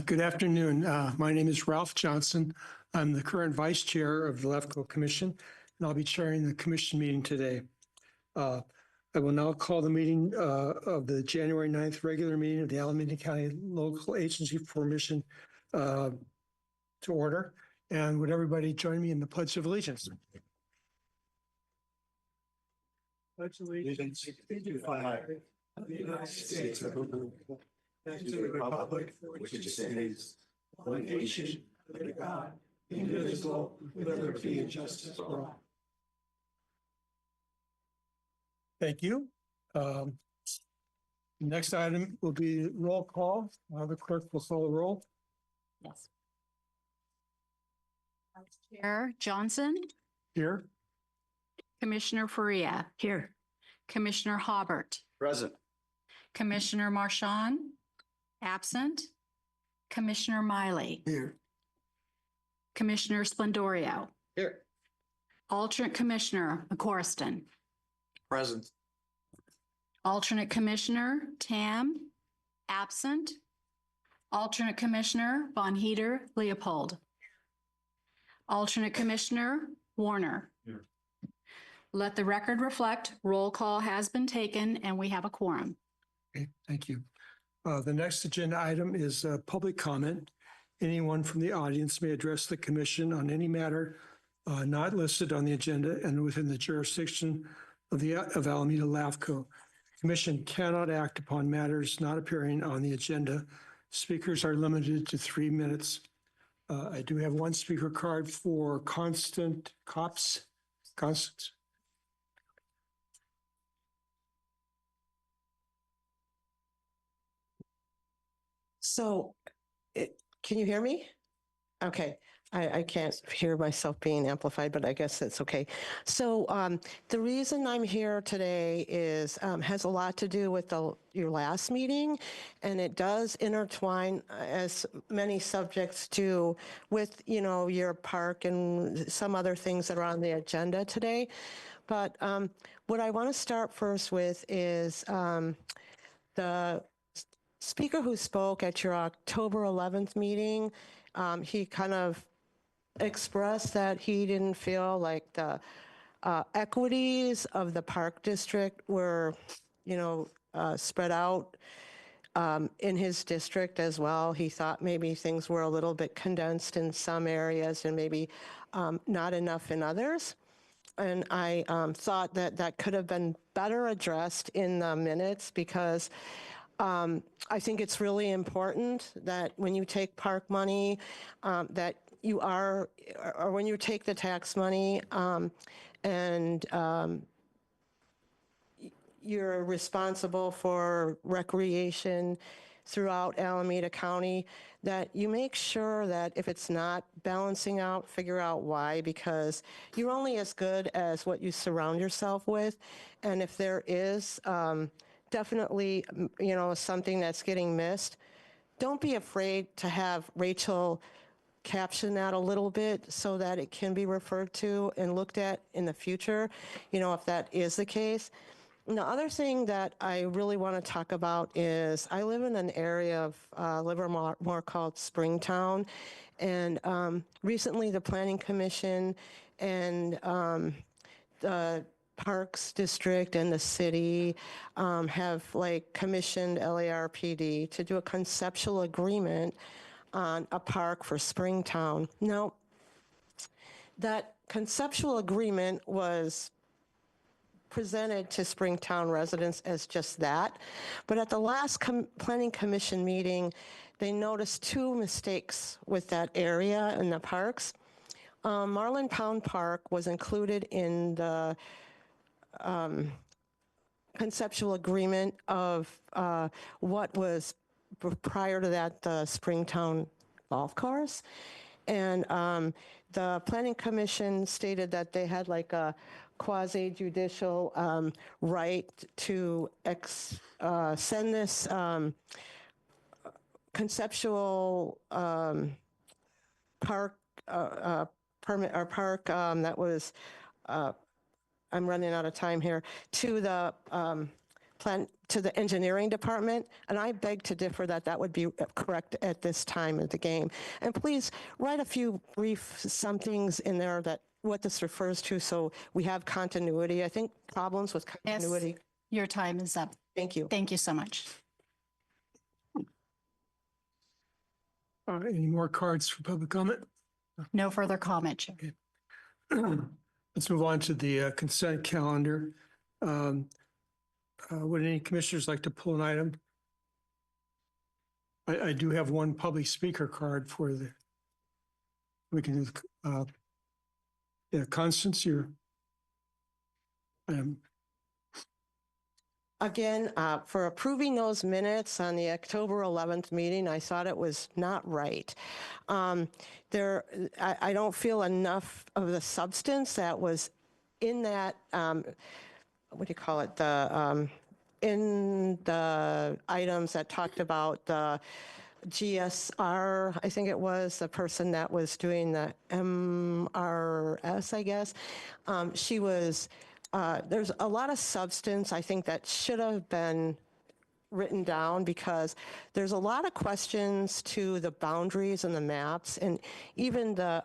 Good afternoon. My name is Ralph Johnson. I'm the current vice chair of the LAFCO Commission, and I'll be chairing the commission meeting today. I will now call the meeting of the January 9th regular meeting of the Alameda County Local Agency for Mission to order. And would everybody join me in the Pledge of Allegiance? Pledge allegiance to the flag of the United States of America and to the republic for which it stands, one nation, under God, indivisible, with liberty and justice for all. Thank you. Next item will be roll call. The clerk will call the roll. Yes. Vice Chair Johnson. Here. Commissioner Faria. Here. Commissioner Haubert. Present. Commissioner Marchand. Absent. Commissioner Miley. Here. Commissioner Splendorio. Here. Alternate Commissioner McCorston. Present. Alternate Commissioner Tam. Absent. Alternate Commissioner Von Heater Leopold. Alternate Commissioner Warner. Here. Let the record reflect roll call has been taken and we have a quorum. Okay, thank you. The next agenda item is public comment. Anyone from the audience may address the commission on any matter not listed on the agenda and within the jurisdiction of Alameda LAFCO. Commission cannot act upon matters not appearing on the agenda. Speakers are limited to 3 minutes. I do have one speaker card for Constance. So, can you hear me? Okay, I can't hear myself being amplified, but I guess that's okay. So the reason I'm here today is has a lot to do with your last meeting, and it does intertwine, as many subjects do, with your park and some other things that are on the agenda today. But what I want to start first with is the speaker who spoke at your October 11th meeting. He kind of expressed that he didn't feel like the equities of the park district were, spread out in his district as well. He thought maybe things were a little bit condensed in some areas and maybe not enough in others. And I thought that could have been better addressed in the minutes, because I think it's really important that when you take park money, that you are, or when you take the tax money and you're responsible for recreation throughout Alameda County, that you make sure that if it's not balancing out, figure out why, because you're only as good as what you surround yourself with. And if there is definitely, something that's getting missed, don't be afraid to have Rachel caption that a little bit so that it can be referred to and looked at in the future, if that is the case. And the other thing that I really want to talk about is I live in an area of Livermore called Springtown. And recently the Planning Commission and the Parks District and the city have commissioned LARPD to do a conceptual agreement on a park for Springtown. Now, that conceptual agreement was presented to Springtown residents as just that, but at the last Planning Commission meeting, they noticed two mistakes with that area in the parks. Marlin Pound Park was included in the conceptual agreement of what was prior to that the Springtown golf course. And the Planning Commission stated that they had a quasi-judicial right to send this conceptual park permit or park that was I'm running out of time here, to the to the engineering department, and I beg to differ that that would be correct at this time of the game. And please write a few brief somethings in there that what this refers to, so we have continuity. I think problems with Yes, continuity. your time is up. Thank you. Thank you so much. Any more cards for public comment? No further comment, Chair. Let's move on to the consent calendar. Would any commissioners like to pull an item? I do have one public speaker card for the, we can do, yeah, Constance, you're, Again, for approving those minutes on the October 11th meeting, I thought it was not right. I don't feel enough of the substance that was in that, what do you call it, in the items that talked about the GSR, I think it was, the person that was doing the MRS, I guess. She was, there's a lot of substance, I think, that should have been written down because there's a lot of questions to the boundaries and the maps, and even the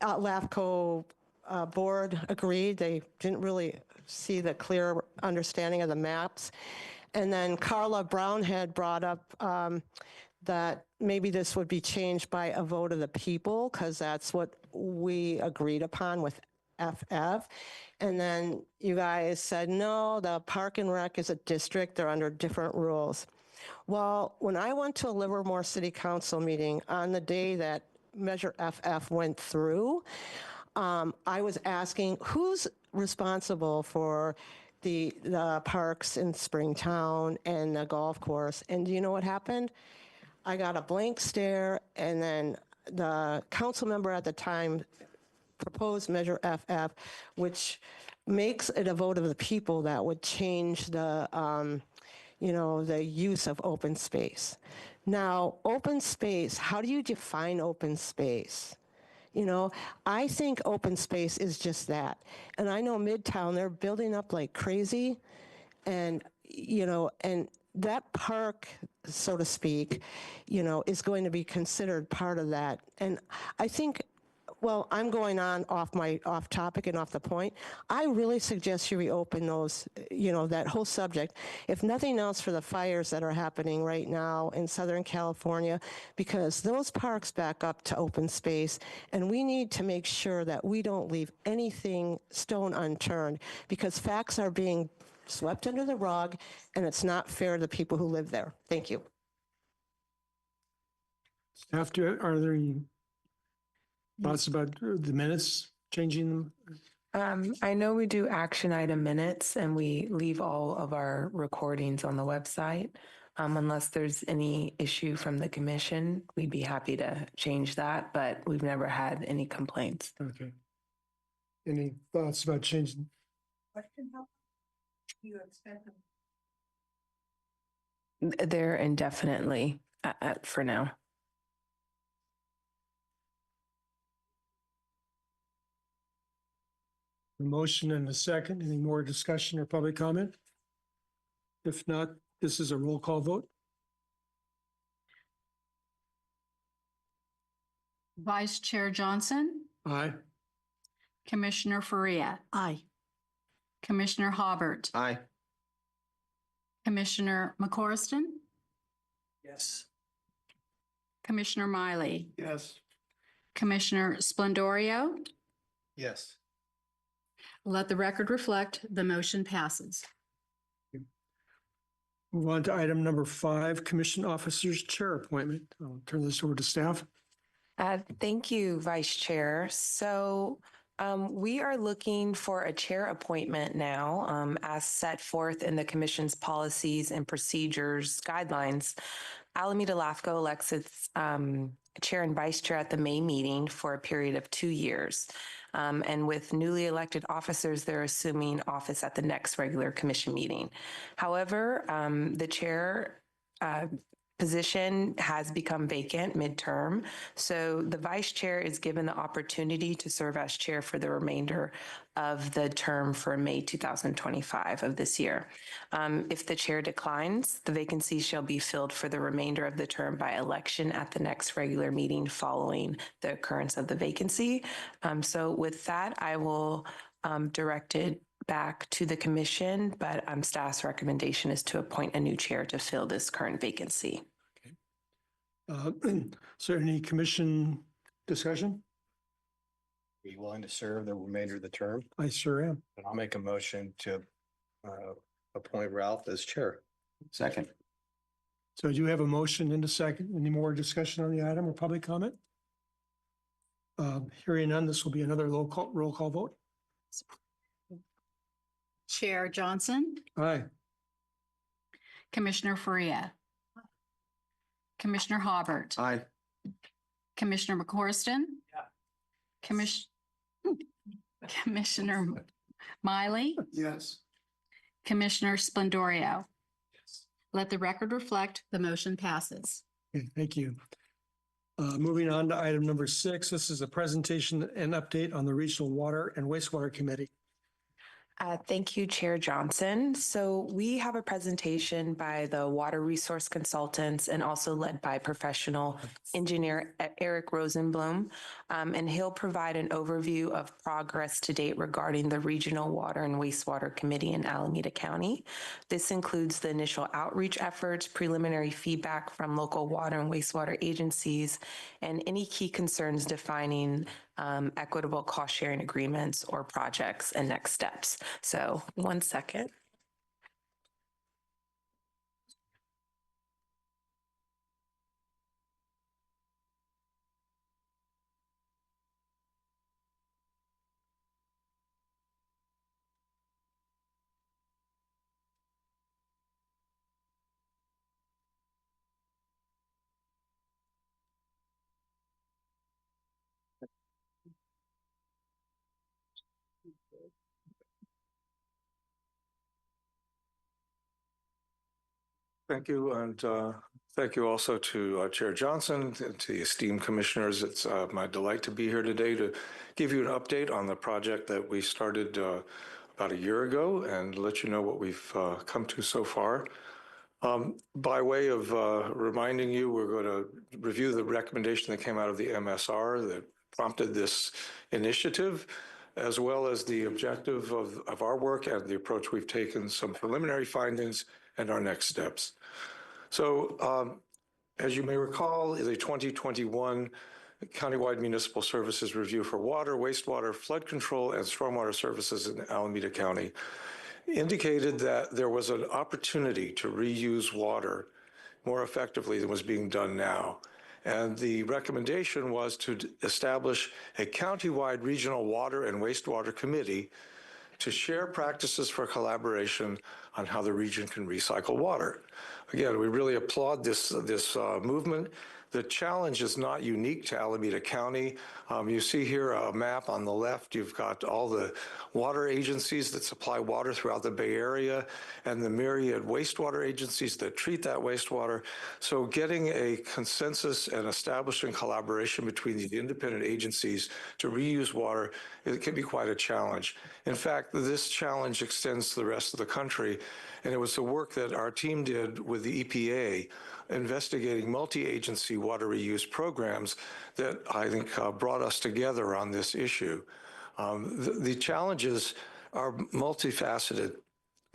LAFCO board agreed. They didn't really see the clear understanding of the maps. And then Carla Brown had brought up that maybe this would be changed by a vote of the people, because that's what we agreed upon with FF. And then you guys said, no, the Park and Rec is a district, they're under different rules. Well, when I went to a Livermore City Council meeting on the day that Measure FF went through, I was asking who's responsible for the parks in Springtown and the golf course. And do you know what happened? I got a blank stare, and then the council member at the time proposed Measure FF, which makes it a vote of the people that would change the, the use of open space. Now, open space, how do you define open space? I think open space is just that. And I know Midtown, they're building up like crazy. And, and that park, so to speak, is going to be considered part of that. And I think, well, I'm going on off topic and off the point. I really suggest you reopen those, that whole subject, if nothing else for the fires that are happening right now in Southern California, because those parks back up to open space, and we need to make sure that we don't leave anything stone unturned, because facts are being swept under the rug, and it's not fair to the people who live there. Thank you. are there any thoughts about the minutes, changing them? I know we do action item minutes and we leave all of our recordings on the website. Unless there's any issue from the commission, we'd be happy to change that, but we've never had any complaints. Okay. Any thoughts about changing? Question, how do you expect them? They're indefinitely for now. A motion and a second. Any more discussion or public comment? If not, this is a roll call vote. Vice Chair Johnson, Aye. Commissioner Faria, Aye. Commissioner Haubert, Aye. Commissioner McCorston, Yes. Commissioner Miley, Yes. Commissioner Splendorio. Yes. Let the record reflect the motion passes. Move on to item number 5, Commission Officers Chair Appointment. I'll turn this over to staff. Thank you, Vice Chair. So we are looking for a chair appointment now, as set forth in the Commission's policies and procedures guidelines. Alameda LAFCO elects its chair and vice chair at the May meeting for a period of 2 years. And with newly elected officers, they're assuming office at the next regular commission meeting. However, the chair position has become vacant midterm. So the vice chair is given the opportunity to serve as chair for the remainder of the term for May 2025 of this year. If the chair declines, the vacancy shall be filled for the remainder of the term by election at the next regular meeting following the occurrence of the vacancy. So with that, I will direct it back to the commission, but staff's recommendation is to appoint a new chair to fill this current vacancy. Is there any commission discussion? Are you willing to serve the remainder of the term? I sure am. And I'll make a motion to appoint Ralph as chair. Second. So do you have a motion and a second? Any more discussion on the item or public comment? Hearing none, this will be another roll call vote. Chair Johnson, Aye. Commissioner Faria, Commissioner Hobart, Aye. Commissioner McCorston, Commissioner Miley, Yes. Commissioner Splendorio. Let the record reflect the motion passes. Okay, thank you. Moving on to item number 6, this is a presentation and update on the Regional Water and Wastewater Committee. Thank you, Chair Johnson. So we have a presentation by the water resource consultants and also led by professional engineer Eric Rosenblum. And he'll provide an overview of progress to date regarding the Regional Water and Wastewater Committee in Alameda County. This includes the initial outreach efforts, preliminary feedback from local water and wastewater agencies, and any key concerns defining equitable cost sharing agreements or projects and next steps. So 1 second. Thank you, and thank you also to Chair Johnson, to the esteemed commissioners. It's my delight to be here today to give you an update on the project that we started about a year ago and let you know what we've come to so far. By way of reminding you, we're going to review the recommendation that came out of the MSR that prompted this initiative, as well as the objective of our work and the approach we've taken, some preliminary findings, and our next steps. So, as you may recall, the 2021 Countywide Municipal Services Review for Water, Wastewater, Flood Control, and Stormwater Services in Alameda County indicated that there was an opportunity to reuse water more effectively than was being done now. And the recommendation was to establish a countywide regional water and wastewater committee to share practices for collaboration on how the region can recycle water. Again, we really applaud this movement. The challenge is not unique to Alameda County. You see here a map on the left. You've got all the water agencies that supply water throughout the Bay Area and the myriad wastewater agencies that treat that wastewater. So getting a consensus and establishing collaboration between the independent agencies to reuse water, it can be quite a challenge. In fact, this challenge extends to the rest of the country, and it was the work that our team did with the EPA investigating multi-agency water reuse programs that I think brought us together on this issue. The challenges are multifaceted.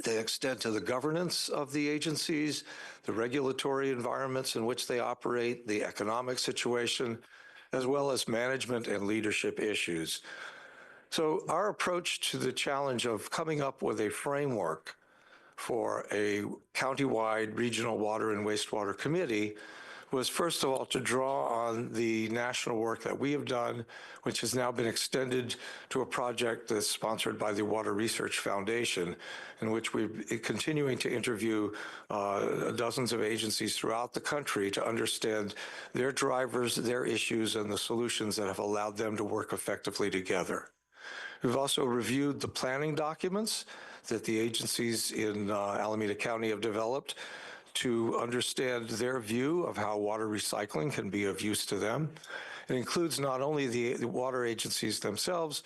They extend to the governance of the agencies, the regulatory environments in which they operate, the economic situation, as well as management and leadership issues. So our approach to the challenge of coming up with a framework for a countywide regional water and wastewater committee was, first of all, to draw on the national work that we have done, which has now been extended to a project that's sponsored by the Water Research Foundation, in which we're continuing to interview dozens of agencies throughout the country to understand their drivers, their issues, and the solutions that have allowed them to work effectively together. We've also reviewed the planning documents that the agencies in Alameda County have developed to understand their view of how water recycling can be of use to them. It includes not only the water agencies themselves,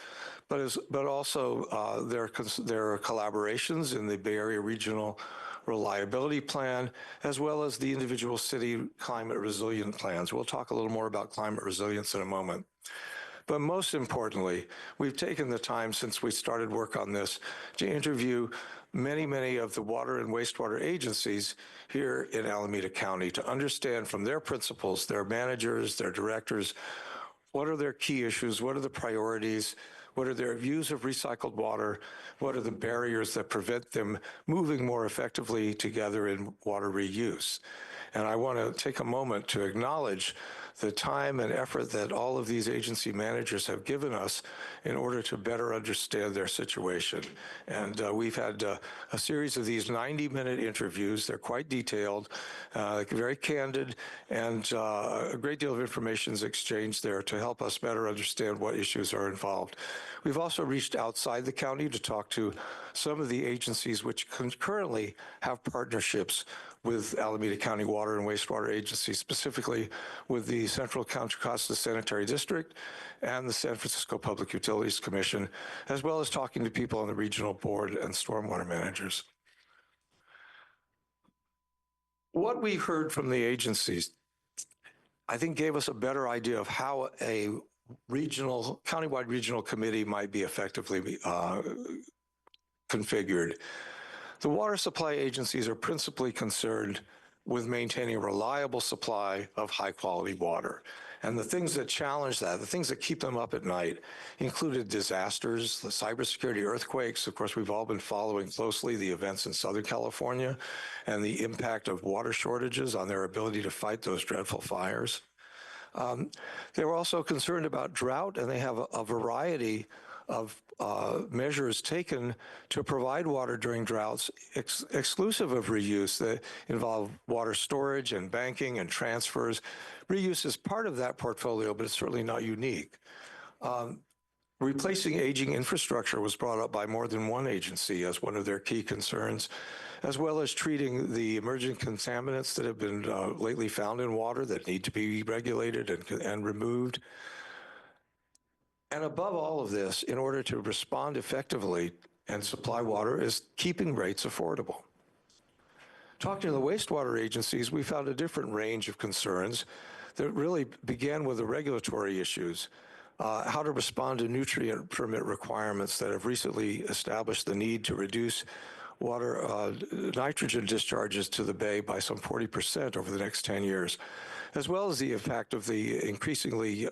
but also their collaborations in the Bay Area Regional Reliability Plan, as well as the individual city climate resilient plans. We'll talk a little more about climate resilience in a moment. But most importantly, we've taken the time since we started work on this to interview many of the water and wastewater agencies here in Alameda County to understand from their principals, their managers, their directors, what are their key issues, what are the priorities, what are their views of recycled water, what are the barriers that prevent them moving more effectively together in water reuse. And I want to take a moment to acknowledge the time and effort that all of these agency managers have given us in order to better understand their situation. And we've had a series of these 90-minute interviews. They're quite detailed, very candid, and a great deal of information is exchanged there to help us better understand what issues are involved. We've also reached outside the county to talk to some of the agencies which currently have partnerships with Alameda County Water and Wastewater Agency, specifically with the Central Contra Costa Sanitary District and the San Francisco Public Utilities Commission, as well as talking to people on the regional board and stormwater managers. What we heard from the agencies, I think, gave us a better idea of how a countywide regional committee might be effectively configured. The water supply agencies are principally concerned with maintaining a reliable supply of high-quality water. And the things that challenge that, the things that keep them up at night, included disasters, the cybersecurity, earthquakes. Of course, we've all been following closely the events in Southern California and the impact of water shortages on their ability to fight those dreadful fires. They were also concerned about drought, and they have a variety of measures taken to provide water during droughts exclusive of reuse that involve water storage and banking and transfers. Reuse is part of that portfolio, but it's certainly not unique. Replacing aging infrastructure was brought up by more than one agency as one of their key concerns, as well as treating the emerging contaminants that have been lately found in water that need to be regulated and removed. And above all of this, in order to respond effectively and supply water, is keeping rates affordable. Talking to the wastewater agencies, we found a different range of concerns that really began with the regulatory issues, how to respond to nutrient permit requirements that have recently established the need to reduce water nitrogen discharges to the bay by some 40% over the next 10 years, as well as the effect of the increasingly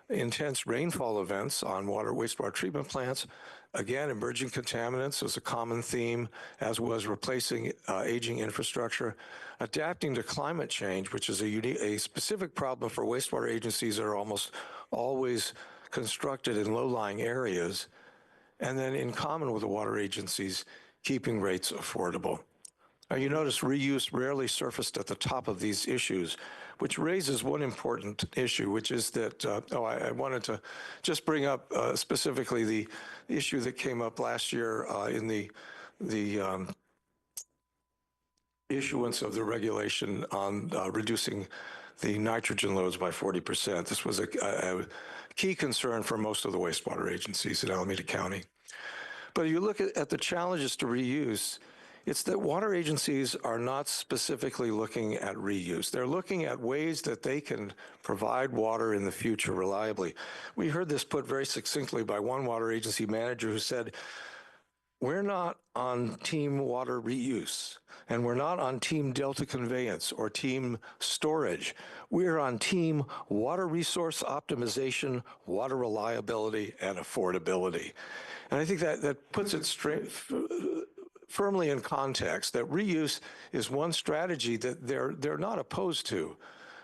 intense rainfall events on wastewater treatment plants. Again, emerging contaminants was a common theme, as was replacing aging infrastructure, adapting to climate change, which is a specific problem for wastewater agencies that are almost always constructed in low-lying areas, and then in common with the water agencies, keeping rates affordable. Now, you notice reuse rarely surfaced at the top of these issues, which raises one important issue, which is that, I wanted to just bring up specifically the issue that came up last year in the issuance of the regulation on reducing the nitrogen loads by 40%. This was a key concern for most of the wastewater agencies in Alameda County. But if you look at the challenges to reuse, it's that water agencies are not specifically looking at reuse. They're looking at ways that they can provide water in the future reliably. We heard this put very succinctly by one water agency manager who said, "We're not on team water reuse, and we're not on team delta conveyance or team storage. We're on team water resource optimization, water reliability, and affordability." And I think that puts it firmly in context that reuse is one strategy that they're not opposed to,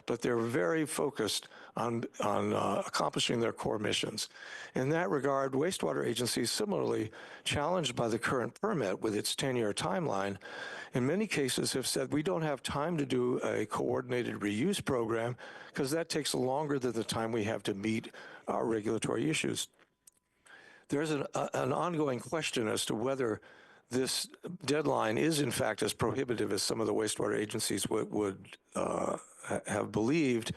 but they're very focused on accomplishing their core missions. In that regard, wastewater agencies similarly challenged by the current permit with its 10-year timeline, in many cases have said we don't have time to do a coordinated reuse program because that takes longer than the time we have to meet our regulatory issues. There's an ongoing question as to whether this deadline is in fact as prohibitive as some of the wastewater agencies would have believed.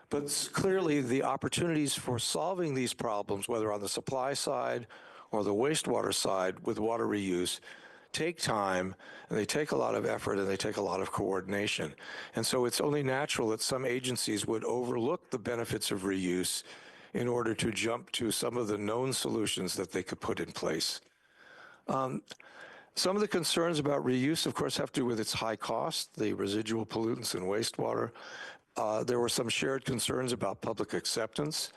But clearly the opportunities for solving these problems, whether on the supply side or the wastewater side with water reuse, take time, and they take a lot of effort, and they take a lot of coordination. And so it's only natural that some agencies would overlook the benefits of reuse in order to jump to some of the known solutions that they could put in place. Some of the concerns about reuse, of course, have to do with its high cost, the residual pollutants in wastewater. There were some shared concerns about public acceptance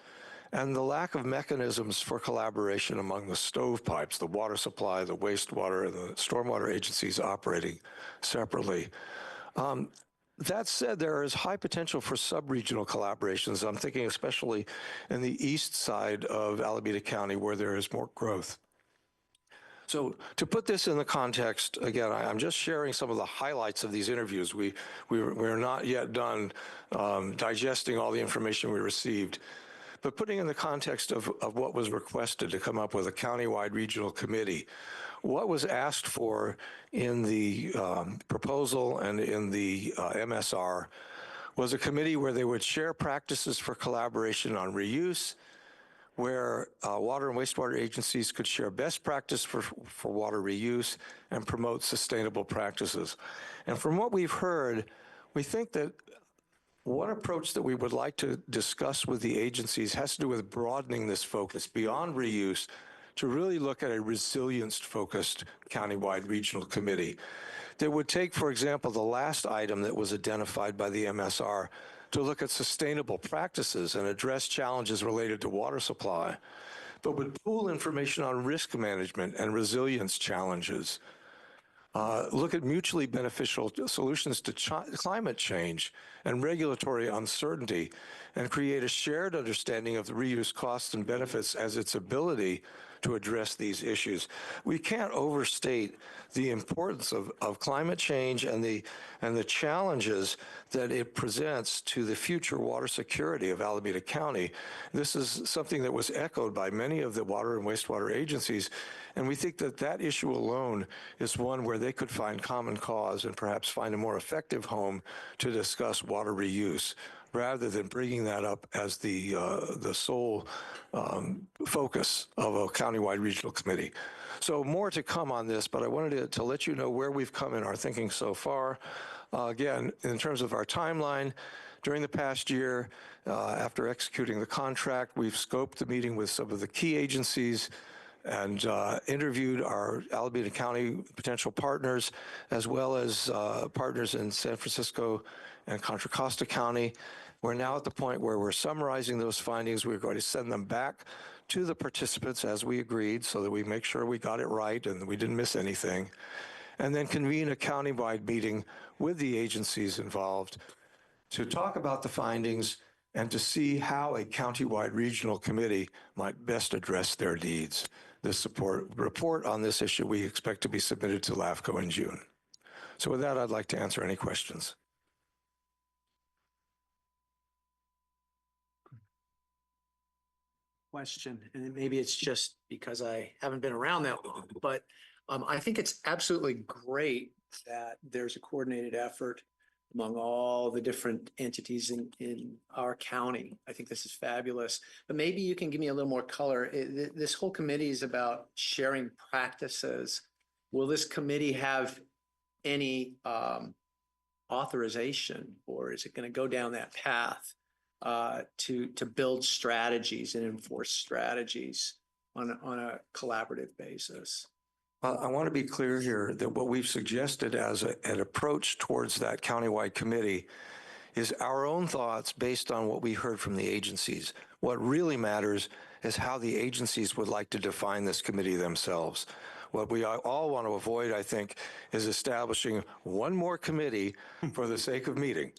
and the lack of mechanisms for collaboration among the stovepipes, the water supply, the wastewater, and the stormwater agencies operating separately. That said, there is high potential for sub-regional collaborations. I'm thinking especially in the east side of Alameda County where there is more growth. So to put this in the context, again, I'm just sharing some of the highlights of these interviews. We're not yet done digesting all the information we received. But putting in the context of what was requested to come up with a countywide regional committee, what was asked for in the proposal and in the MSR was a committee where they would share practices for collaboration on reuse, where water and wastewater agencies could share best practice for water reuse and promote sustainable practices. And from what we've heard, we think that one approach that we would like to discuss with the agencies has to do with broadening this focus beyond reuse to really look at a resilience-focused countywide regional committee that would take, for example, the last item that was identified by the MSR to look at sustainable practices and address challenges related to water supply, but would pool information on risk management and resilience challenges. Look at mutually beneficial solutions to climate change and regulatory uncertainty, and create a shared understanding of the reuse costs and benefits as its ability to address these issues. We can't overstate the importance of climate change and the challenges that it presents to the future water security of Alameda County. This is something that was echoed by many of the water and wastewater agencies, and we think that that issue alone is one where they could find common cause and perhaps find a more effective home to discuss water reuse, rather than bringing that up as the sole focus of a countywide regional committee. So more to come on this, but I wanted to let you know where we've come in our thinking so far. Again, in terms of our timeline, during the past year, after executing the contract, we've scoped the meeting with some of the key agencies and interviewed our Alameda County potential partners, as well as partners in San Francisco and Contra Costa County. We're now at the point where we're summarizing those findings. We're going to send them back to the participants as we agreed, so that we make sure we got it right and we didn't miss anything, and then convene a countywide meeting with the agencies involved to talk about the findings and to see how a countywide regional committee might best address their needs. This report on this issue we expect to be submitted to LAFCO in June. So with that, I'd like to answer any questions. Question, and maybe it's just because I haven't been around that long, but I think it's absolutely great that there's a coordinated effort among all the different entities in our county. I think this is fabulous, but maybe you can give me a little more color. This whole committee is about sharing practices. Will this committee have any authorization, or is it going to go down that path to build strategies and enforce strategies on a collaborative basis? I want to be clear here that what we've suggested as an approach towards that countywide committee is our own thoughts based on what we heard from the agencies. What really matters is how the agencies would like to define this committee themselves. What we all want to avoid, I think, is establishing one more committee for the sake of meeting.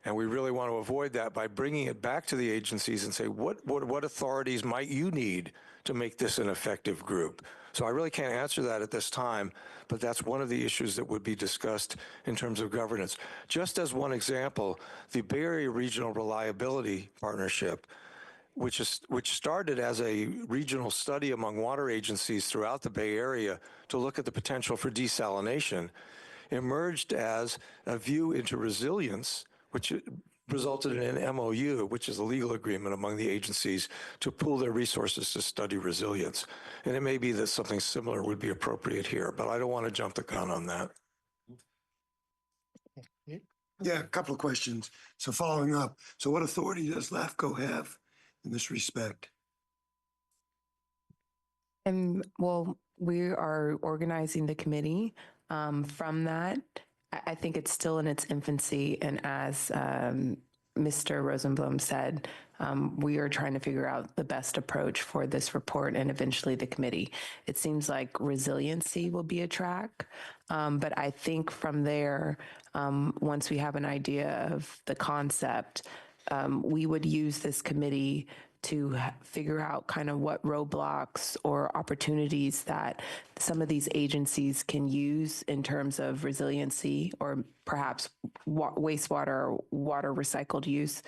And we really want to avoid that by bringing it back to the agencies and say, what authorities might you need to make this an effective group? So I really can't answer that at this time, but that's one of the issues that would be discussed in terms of governance. Just as one example, the Bay Area Regional Reliability Partnership which started as a regional study among water agencies throughout the Bay Area to look at the potential for desalination, emerged as a view into resilience, which resulted in an MOU, which is a legal agreement among the agencies to pool their resources to study resilience. And it may be that something similar would be appropriate here, but I don't want to jump the gun on that. Yeah, a couple of questions. So following up, so what authority does LAFCO have in this respect? And well, we are organizing the committee from that. I think it's still in its infancy. And as Mr. Rosenblum said, we are trying to figure out the best approach for this report and eventually the committee. It seems like resiliency will be a track, but I think from there, once we have an idea of the concept, we would use this committee to figure out kind of what roadblocks or opportunities that some of these agencies can use in terms of resiliency or perhaps wastewater or water recycled use.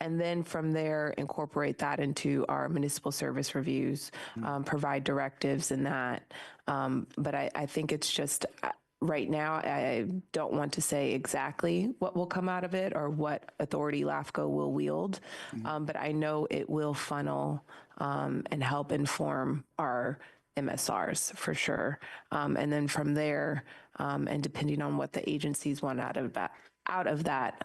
And then from there, incorporate that into our municipal service reviews, provide directives in that. But I think it's just right now, I don't want to say exactly what will come out of it or what authority LAFCO will wield, but I know it will funnel and help inform our MSRs for sure. And then from there, and depending on what the agencies want out of that,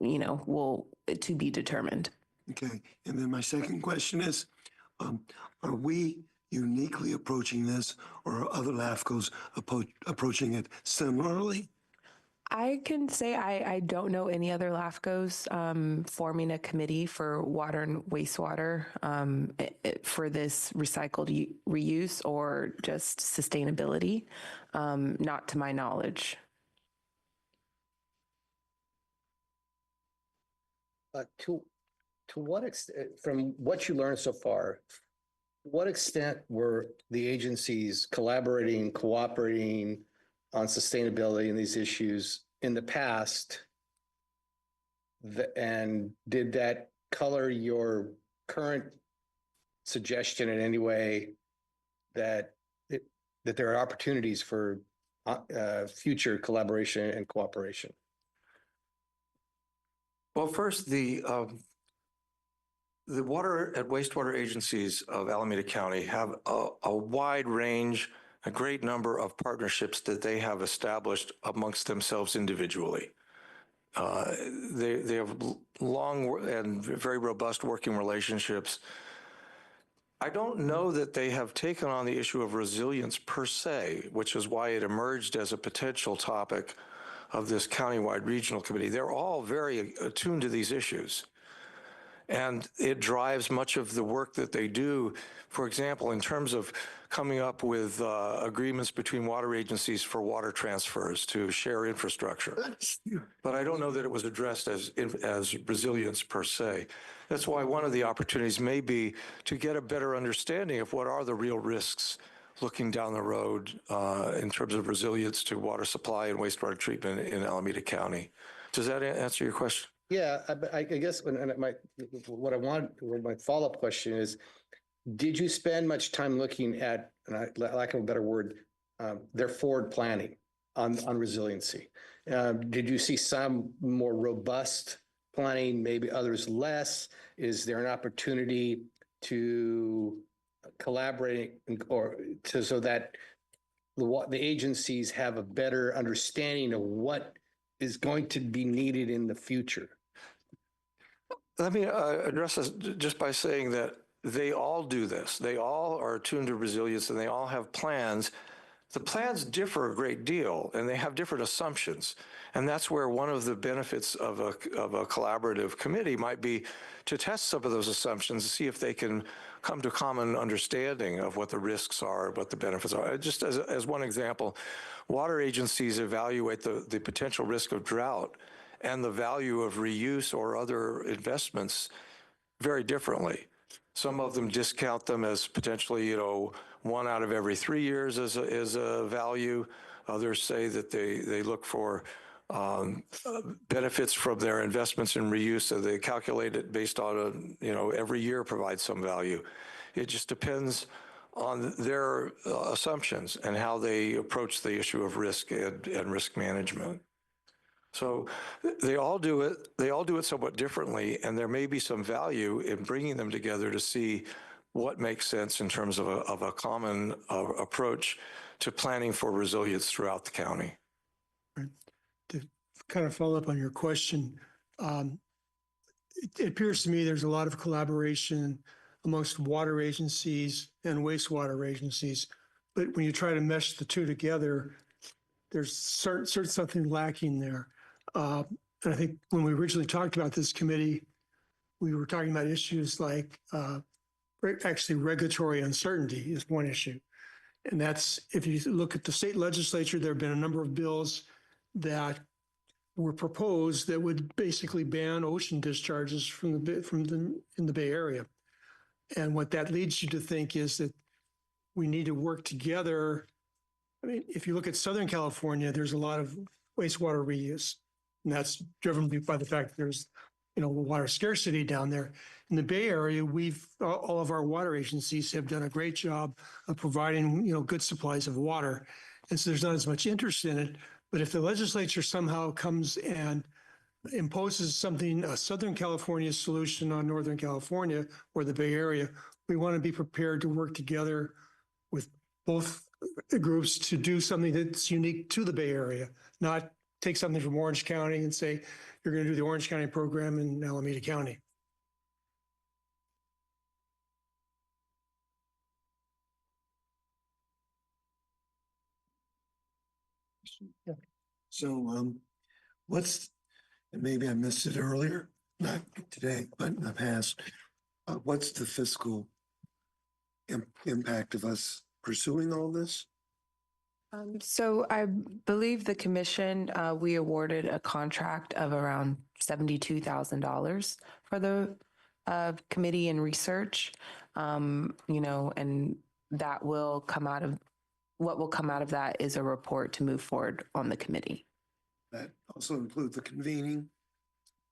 will to be determined. Okay, and then my second question is, are we uniquely approaching this, or are other LAFCOs approaching it similarly? I can say I don't know any other LAFCOs forming a committee for water and wastewater for this recycled reuse or just sustainability, not to my knowledge. To what extent, from what you learned so far, what extent were the agencies collaborating, cooperating on sustainability and these issues in the past? And did that color your current suggestion in any way that there are opportunities for future collaboration and cooperation? Well, first, the water and wastewater agencies of Alameda County have a wide range, a great number of partnerships that they have established amongst themselves individually. They have long and very robust working relationships. I don't know that they have taken on the issue of resilience per se, which is why it emerged as a potential topic of this countywide regional committee. They're all very attuned to these issues. And it drives much of the work that they do, for example, in terms of coming up with agreements between water agencies for water transfers to share infrastructure. But I don't know that it was addressed as resilience per se. That's why one of the opportunities may be to get a better understanding of what are the real risks looking down the road in terms of resilience to water supply and wastewater treatment in Alameda County. Does that answer your question? Yeah, I guess my follow-up question is, did you spend much time looking at, lack of a better word, their forward planning on resiliency? Did you see some more robust planning, maybe others less? Is there an opportunity to collaborate so that the agencies have a better understanding of what is going to be needed in the future? Let me address this just by saying that they all do this. They all are attuned to resilience and they all have plans. The plans differ a great deal and they have different assumptions. And that's where one of the benefits of a collaborative committee might be to test some of those assumptions and see if they can come to common understanding of what the risks are, what the benefits are. Just as one example, water agencies evaluate the potential risk of drought and the value of reuse or other investments very differently. Some of them discount them as potentially, 1 out of every 3 years as a value. Others say that they look for benefits from their investments in reuse. So they calculate it based on every year provides some value. It just depends on their assumptions and how they approach the issue of risk and risk management. So they all do it. They all do it somewhat differently, and there may be some value in bringing them together to see what makes sense in terms of a common approach to planning for resilience throughout the county. To kind of follow up on your question, it appears to me there's a lot of collaboration amongst water agencies and wastewater agencies. But when you try to mesh the two together, there's certain something lacking there. And I think when we originally talked about this committee, we were talking about issues like actually regulatory uncertainty is one issue. And that's, if you look at the state legislature, there have been a number of bills that were proposed that would basically ban ocean discharges in the Bay Area. And what that leads you to think is that we need to work together. I mean, if you look at Southern California, there's a lot of wastewater reuse, and that's driven by the fact that there's, water scarcity down there. In the Bay Area, all of our water agencies have done a great job of providing, good supplies of water. And so there's not as much interest in it. But if the legislature somehow comes and imposes something, a Southern California solution on Northern California or the Bay Area, we want to be prepared to work together with both groups to do something that's unique to the Bay Area, not take something from Orange County and say, you're going to do the Orange County program in Alameda County. So and maybe I missed it earlier, not today, but in the past, what's the fiscal impact of us pursuing all this? So I believe the commission, we awarded a contract of around $72,000 for the committee and research, and that will come out of, what will come out of that is a report to move forward on the committee. That also includes the convening?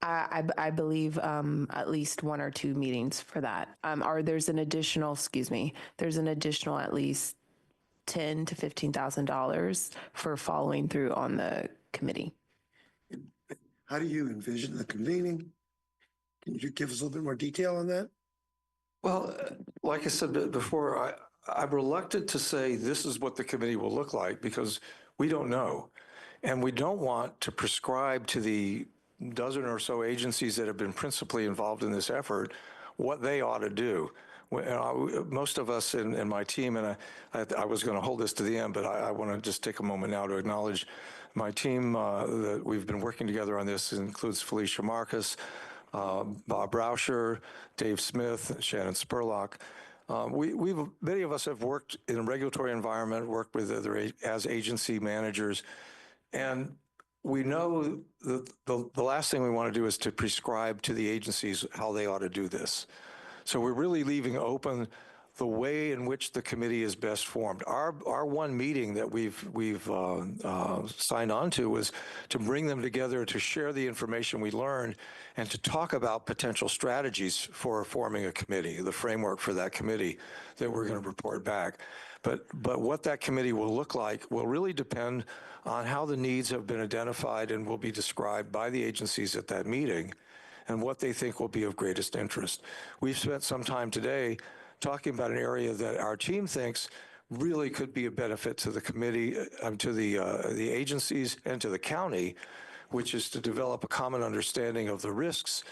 I believe at least one or two meetings for that. Or there's an additional at least $10,000 to $15,000 for following through on the committee. How do you envision the convening? Can you give us a little bit more detail on that? Well, like I said before, I'm reluctant to say this is what the committee will look like because we don't know. And we don't want to prescribe to the dozen or so agencies that have been principally involved in this effort what they ought to do. Most of us in my team, and I was going to hold this to the end, but I want to just take a moment now to acknowledge my team that we've been working together on this. It includes Felicia Marcus, Bob Rauscher, Dave Smith, Shannon Spurlock. Many of us have worked in a regulatory environment, worked with as agency managers, and we know that the last thing we want to do is to prescribe to the agencies how they ought to do this. So we're really leaving open the way in which the committee is best formed. Our one meeting that we've signed on to was to bring them together to share the information we learned and to talk about potential strategies for forming a committee, the framework for that committee that we're going to report back. But what that committee will look like will really depend on how the needs have been identified and will be described by the agencies at that meeting and what they think will be of greatest interest. We've spent some time today talking about an area that our team thinks really could be a benefit to the committee, to the agencies and to the county, which is to develop a common understanding of the risks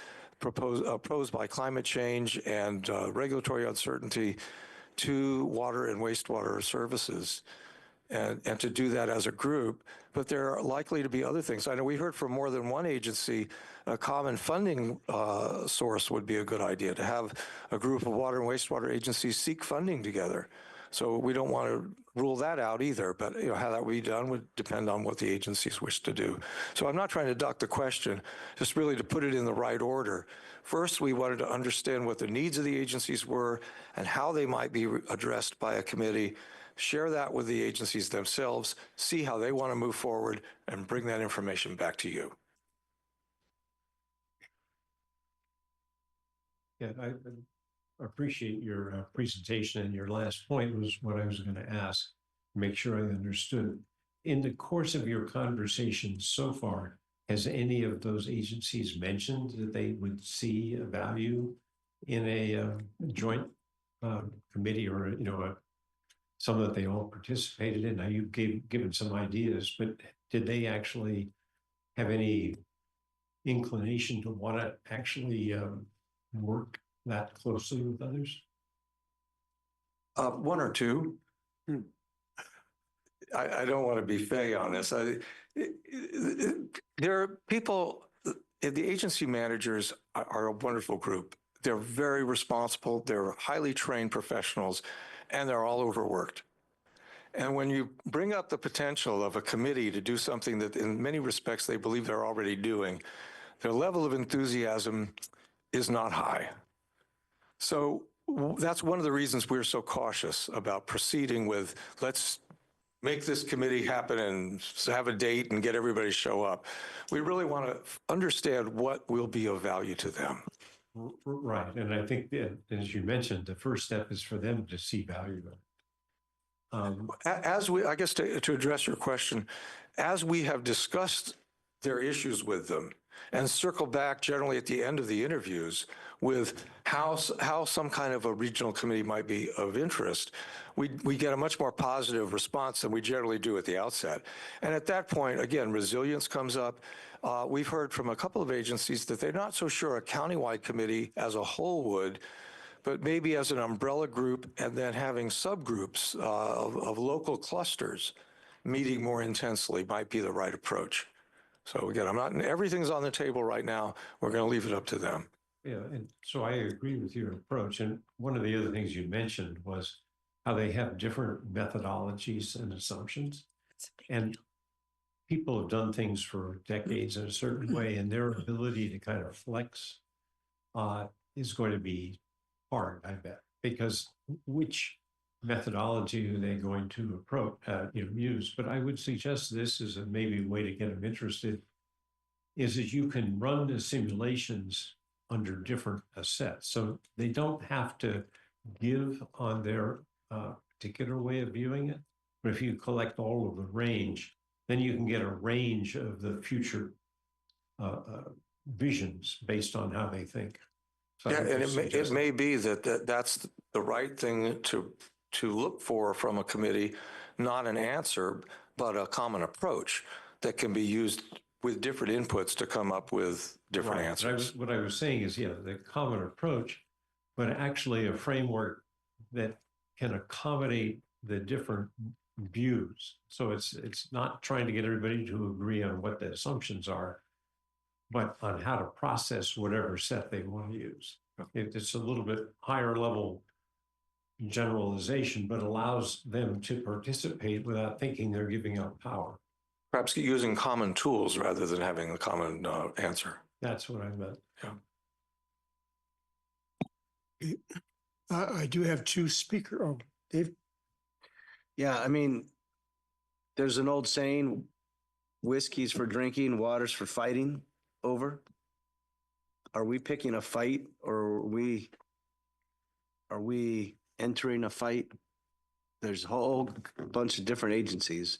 posed by climate change and regulatory uncertainty to water and wastewater services. And to do that as a group, but there are likely to be other things. I know we heard from more than one agency, a common funding source would be a good idea, to have a group of water and wastewater agencies seek funding together. So we don't want to rule that out either, but how that would be done would depend on what the agencies wish to do. So I'm not trying to duck the question, just really to put it in the right order. First, we wanted to understand what the needs of the agencies were and how they might be addressed by a committee. share that with the agencies themselves, see how they want to move forward, and bring that information back to you. Yeah, I appreciate your presentation, and your last point was what I was going to ask, make sure I understood. In the course of your conversation so far, has any of those agencies mentioned that they would see a value in a joint committee, or, you know, some that they all participated in? Now, you've given some ideas, but did they actually have any inclination to want to actually work that closely with others? One or two. I don't want to be fey on this. There are people, the agency managers are a wonderful group. They're very responsible. They're highly trained professionals, and they're all overworked. And when you bring up the potential of a committee to do something that in many respects they believe they're already doing, their level of enthusiasm is not high. So that's one of the reasons we're so cautious about proceeding with, let's make this committee happen and have a date and get everybody to show up. We really want to understand what will be of value to them. Right. And I think that, as you mentioned, the first step is for them to see value in it. I guess to address your question, as we have discussed their issues with them and circle back generally at the end of the interviews with how some kind of a regional committee might be of interest, we get a much more positive response than we generally do at the outset. And at that point, again, resilience comes up. We've heard from a couple of agencies that they're not so sure a countywide committee as a whole would, but maybe as an umbrella group, and then having subgroups of local clusters meeting more intensely might be the right approach. So again, everything's on the table right now. We're going to leave it up to them. Yeah, and so I agree with your approach. And one of the other things you mentioned was how they have different methodologies and assumptions. And people have done things for decades in a certain way, and their ability to kind of flex is going to be hard, I bet, because which methodology are they going to approach, use? But I would suggest this is maybe a way to get them interested, is that you can run the simulations under different sets. So they don't have to give on their particular way of viewing it. But if you collect all of the range, then you can get a range of the future visions based on how they think. So Yeah, and it may be that's the right thing to look for from a committee, not an answer, but a common approach that can be used with different inputs to come up with different answers. What I was saying is, yeah, the common approach, but actually a framework that can accommodate the different views. So it's not trying to get everybody to agree on what the assumptions are, but on how to process whatever set they want to use. It's a little bit higher level generalization, but allows them to participate without thinking they're giving up power. Perhaps using common tools rather than having a common answer. That's what I meant. Yeah. I do have two speakers. Oh, Dave? Yeah, I mean, there's an old saying, whiskey's for drinking, water's for fighting over. Are we picking a fight, or are we entering a fight? There's a whole bunch of different agencies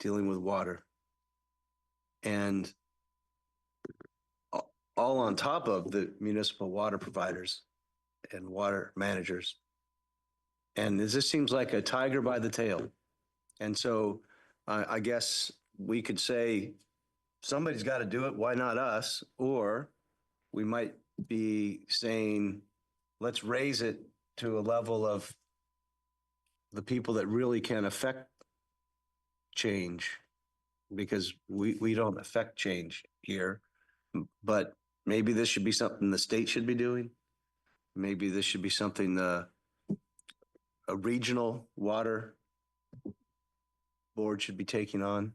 dealing with water. And all on top of the municipal water providers and water managers. And this seems like a tiger by the tail. And so I guess we could say somebody's got to do it. Why not us? Or we might be saying, let's raise it to a level of the people that really can affect change, because we don't affect change here. But maybe this should be something the state should be doing. Maybe this should be something a regional water board should be taking on.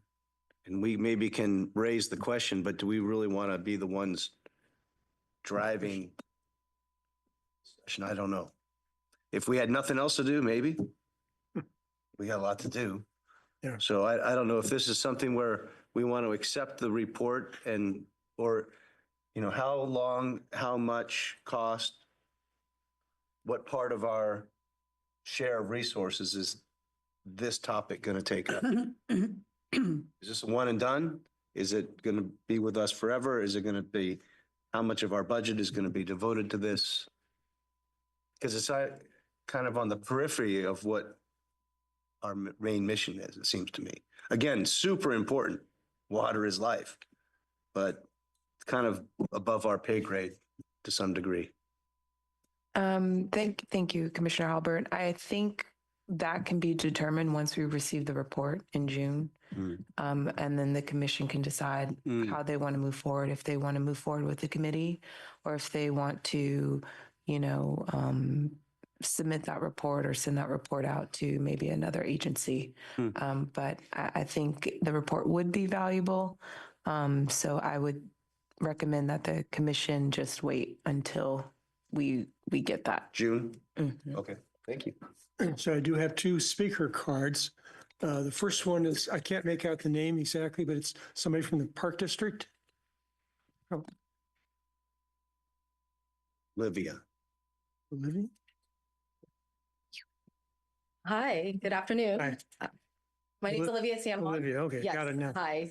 And we maybe can raise the question, but do we really want to be the ones driving? I don't know. If we had nothing else to do, maybe. we got a lot to do. Yeah. So I don't know if this is something where we want to accept the report or, how long, how much cost, what part of our share of resources is this topic going to take up? Is this a one and done? Is it going to be with us forever? Is it going to be, how much of our budget is going to be devoted to this? Because it's kind of on the periphery of what our main mission is, it seems to me. Again, super important. Water is life, but it's kind of above our pay grade to some degree. Thank you, Commissioner Halbert. I think that can be determined once we receive the report in June. And then the commission can decide how they want to move forward, if they want to move forward with the committee or if they want to, submit that report or send that report out to maybe another agency. But I think the report would be valuable. So I would recommend that the commission just wait until we get that. June? Okay, thank you. So I do have two speaker cards. The first one is, I can't make out the name exactly, but it's somebody from the Park District. Oh, Livia. Olivia? Hi, good afternoon. Hi. My name is Olivia Sanborn. Olivia, okay, Yes, got it now. hi.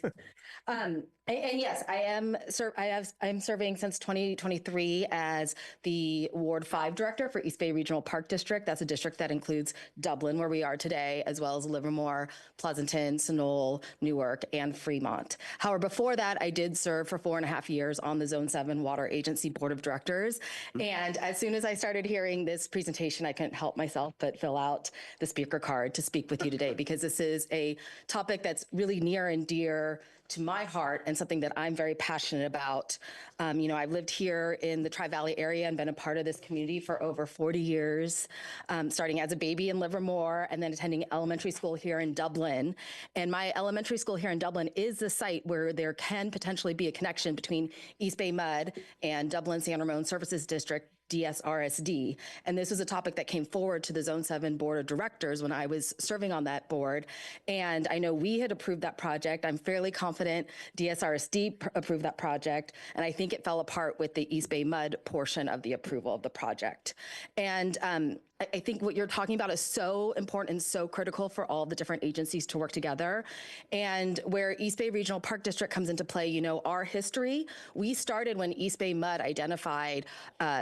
And yes, I'm serving since 2023 as the Ward 5 Director for East Bay Regional Park District. That's a district that includes Dublin, where we are today, as well as Livermore, Pleasanton, Sunol, Newark, and Fremont. However, before that, I did serve for 4.5 years on the Zone 7 Water Agency Board of Directors. And as soon as I started hearing this presentation, I couldn't help myself but fill out the speaker card to speak with you today, because this is a topic that's really near and dear to my heart and something that I'm very passionate about. I've lived here in the Tri-Valley area and been a part of this community for over 40 years, starting as a baby in Livermore and then attending elementary school here in Dublin. And my elementary school here in Dublin is the site where there can potentially be a connection between East Bay Mud and Dublin San Ramon Services District, DSRSD. And this was a topic that came forward to the Zone 7 Board of Directors when I was serving on that board. And I know we had approved that project. I'm fairly confident DSRSD approved that project. And I think it fell apart with the East Bay Mud portion of the approval of the project. And I think what you're talking about is so important and so critical for all the different agencies to work together. And where East Bay Regional Park District comes into play, our history, we started when East Bay Mud identified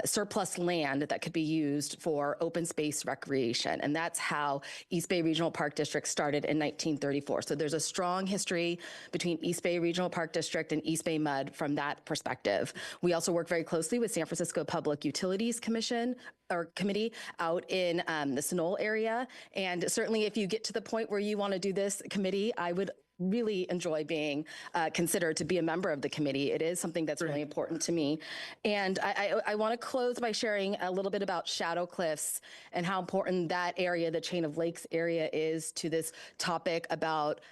surplus land that could be used for open space recreation. And that's how East Bay Regional Park District started in 1934. So there's a strong history between East Bay Regional Park District and East Bay Mud from that perspective. We also work very closely with San Francisco Public Utilities Committee out in the Sunol area. And certainly if you get to the point where you want to do this committee, I would really enjoy being considered to be a member of the committee. It is something that's really important to me. And I want to close by sharing a little bit about Shadow Cliffs and how important that area, the Chain of Lakes area, is to this topic about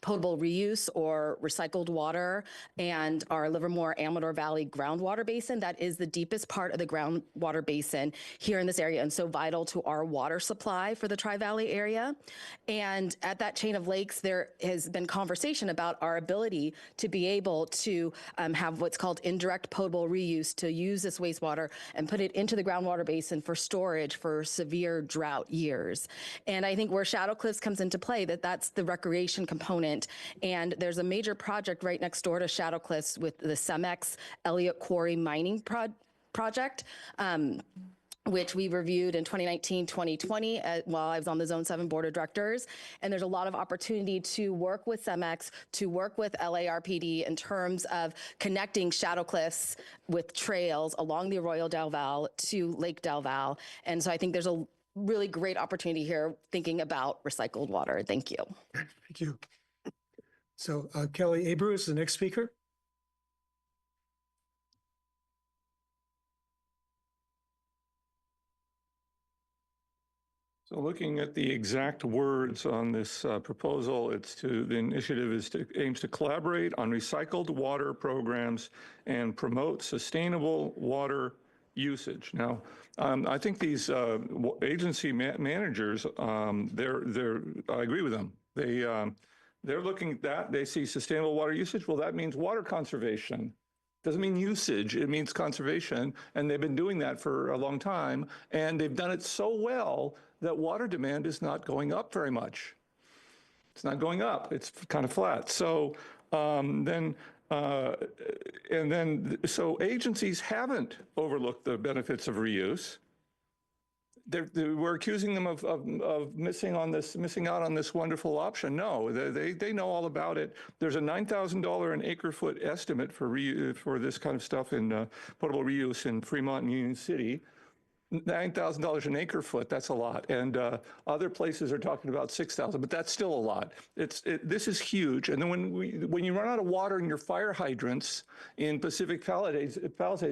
potable reuse or recycled water and our Livermore Amador Valley groundwater basin. That is the deepest part of the groundwater basin here in this area and so vital to our water supply for the Tri-Valley area. And at that Chain of Lakes, there has been conversation about our ability to be able to have what's called indirect potable reuse, to use this wastewater and put it into the groundwater basin for storage for severe drought years. And I think where Shadow Cliffs comes into play, that's the recreation component. And there's a major project right next door to Shadow Cliffs with the Cemex Elliott Quarry mining project, which we reviewed in 2019, 2020 while I was on the Zone 7 Board of Directors. And there's a lot of opportunity to work with CEMEX, to work with LARPD in terms of connecting Shadow Cliffs with trails along the Arroyo del Val to Lake Del Val. And so I think there's a really great opportunity here thinking about recycled water. Thank you. Thank you. So Kelly Abreu is the next speaker. So looking at the exact words on this proposal, the initiative aims to collaborate on recycled water programs and promote sustainable water usage. Now, I think these agency managers, I agree with them. They're looking at that. They see sustainable water usage. Well, that means water conservation. Doesn't mean usage. It means conservation. And they've been doing that for a long time. And they've done it so well that water demand is not going up very much. It's not going up. It's kind of flat. So so agencies haven't overlooked the benefits of reuse. We're accusing them of missing out on this wonderful option. No, they know all about it. There's a $9,000 an acre foot estimate for this kind of stuff in potable reuse in Fremont and Union City. $9,000 an acre foot, that's a lot. And other places are talking about 6,000, but that's still a lot. This is huge. And then when you run out of water in your fire hydrants in Pacific Palisades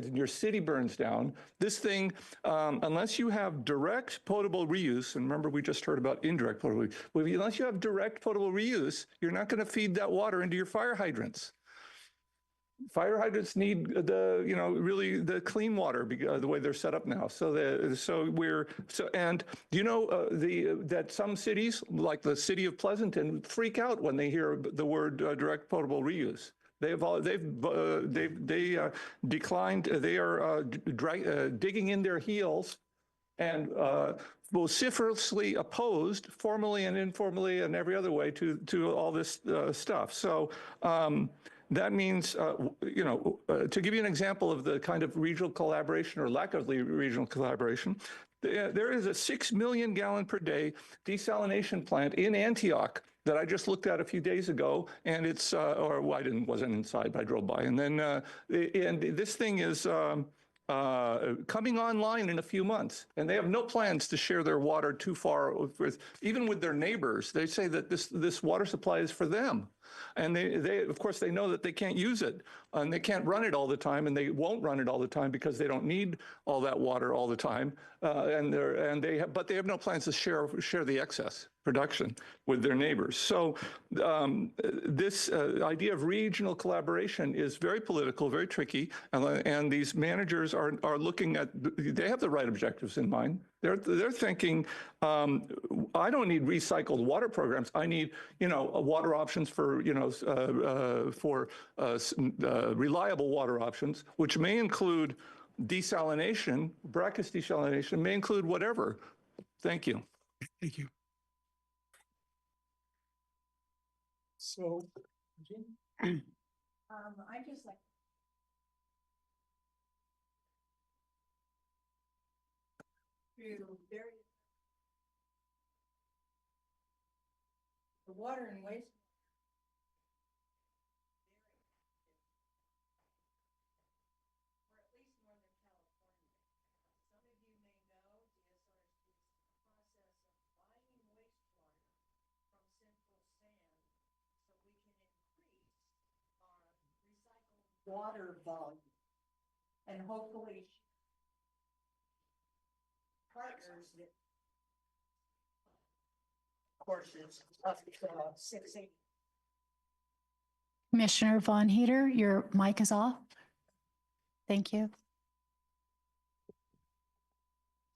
and your city burns down, this thing, unless you have direct potable reuse, and remember we just heard about indirect potable reuse, well, unless you have direct potable reuse, you're not going to feed that water into your fire hydrants. Fire hydrants need really the clean water the way they're set up now. And you know that some cities, like the city of Pleasanton, freak out when they hear the word direct potable reuse. They declined. They are digging in their heels and vociferously opposed, formally and informally and every other way, to all this stuff. So. That means, to give you an example of the kind of regional collaboration or lack of regional collaboration, there is a 6 million gallon per day desalination plant in Antioch that I just looked at a few days ago, and it's, wasn't inside, but I drove by. And then, and this thing is coming online in a few months, and they have no plans to share their water too far even with their neighbors. They say that this water supply is for them. And they of course, they know that they can't use it, and they can't run it all the time, and they won't run it all the time because they don't need all that water all the time. But they have no plans to share the excess production with their neighbors. So this idea of regional collaboration is very political, very tricky, and these managers are looking at. They have the right objectives in mind. They're thinking, I don't need recycled water programs. I need, water options for, reliable water options, which may include desalination, brackish desalination, may include whatever. Thank you. Thank you. So, I just like. Through various. The water and waste. Or at least Northern California. Some of you may know DSR is the process of buying wastewater from Central Sand so we can increase our recycled water volume and hopefully partners that courses up to 680. Commissioner Von Heater, your mic is off. Thank you.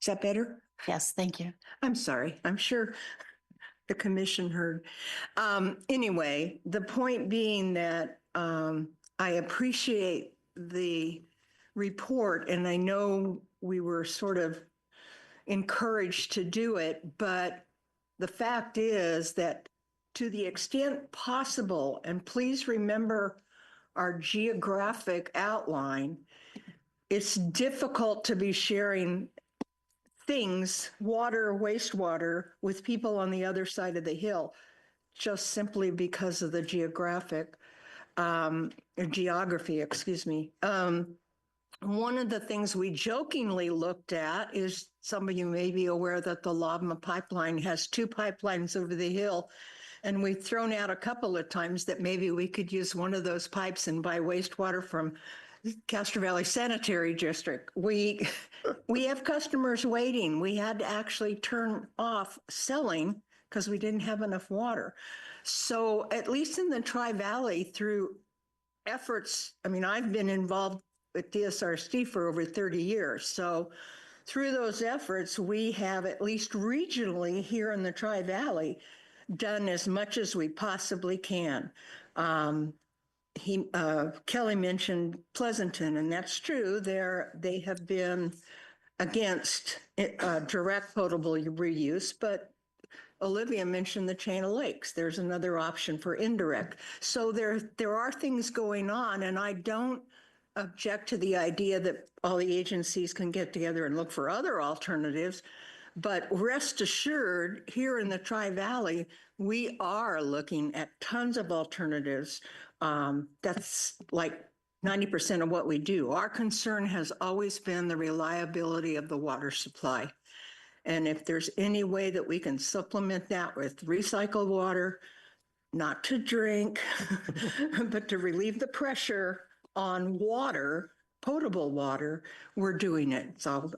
Is that better? Yes, thank you. I'm sorry. I'm sure the commission heard. Anyway, the point being that I appreciate the report, and I know we were sort of encouraged to do it, but the fact is that to the extent possible, and please remember our geographic outline, it's difficult to be sharing things, water, wastewater, with people on the other side of the hill, just simply because of the geography, excuse me. One of the things we jokingly looked at is, some of you may be aware that the Lavma pipeline has 2 pipelines over the hill. And we've thrown out a couple of times that maybe we could use one of those pipes and buy wastewater from Castro Valley Sanitary District. We have customers waiting. We had to actually turn off selling because we didn't have enough water. So at least in the Tri-Valley, through efforts, I've been involved with DSRC for over 30 years. So through those efforts, we have at least regionally here in the Tri-Valley done as much as we possibly can. Kelly mentioned Pleasanton, and that's true. They have been against direct potable reuse, but Olivia mentioned the chain of lakes. There's another option for indirect. So there are things going on, and I don't object to the idea that all the agencies can get together and look for other alternatives. But rest assured, here in the Tri-Valley, we are looking at tons of alternatives. That's like 90% of what we do. Our concern has always been the reliability of the water supply. And if there's any way that we can supplement that with recycled water, not to drink, but to relieve the pressure on water, potable water, we're doing it. So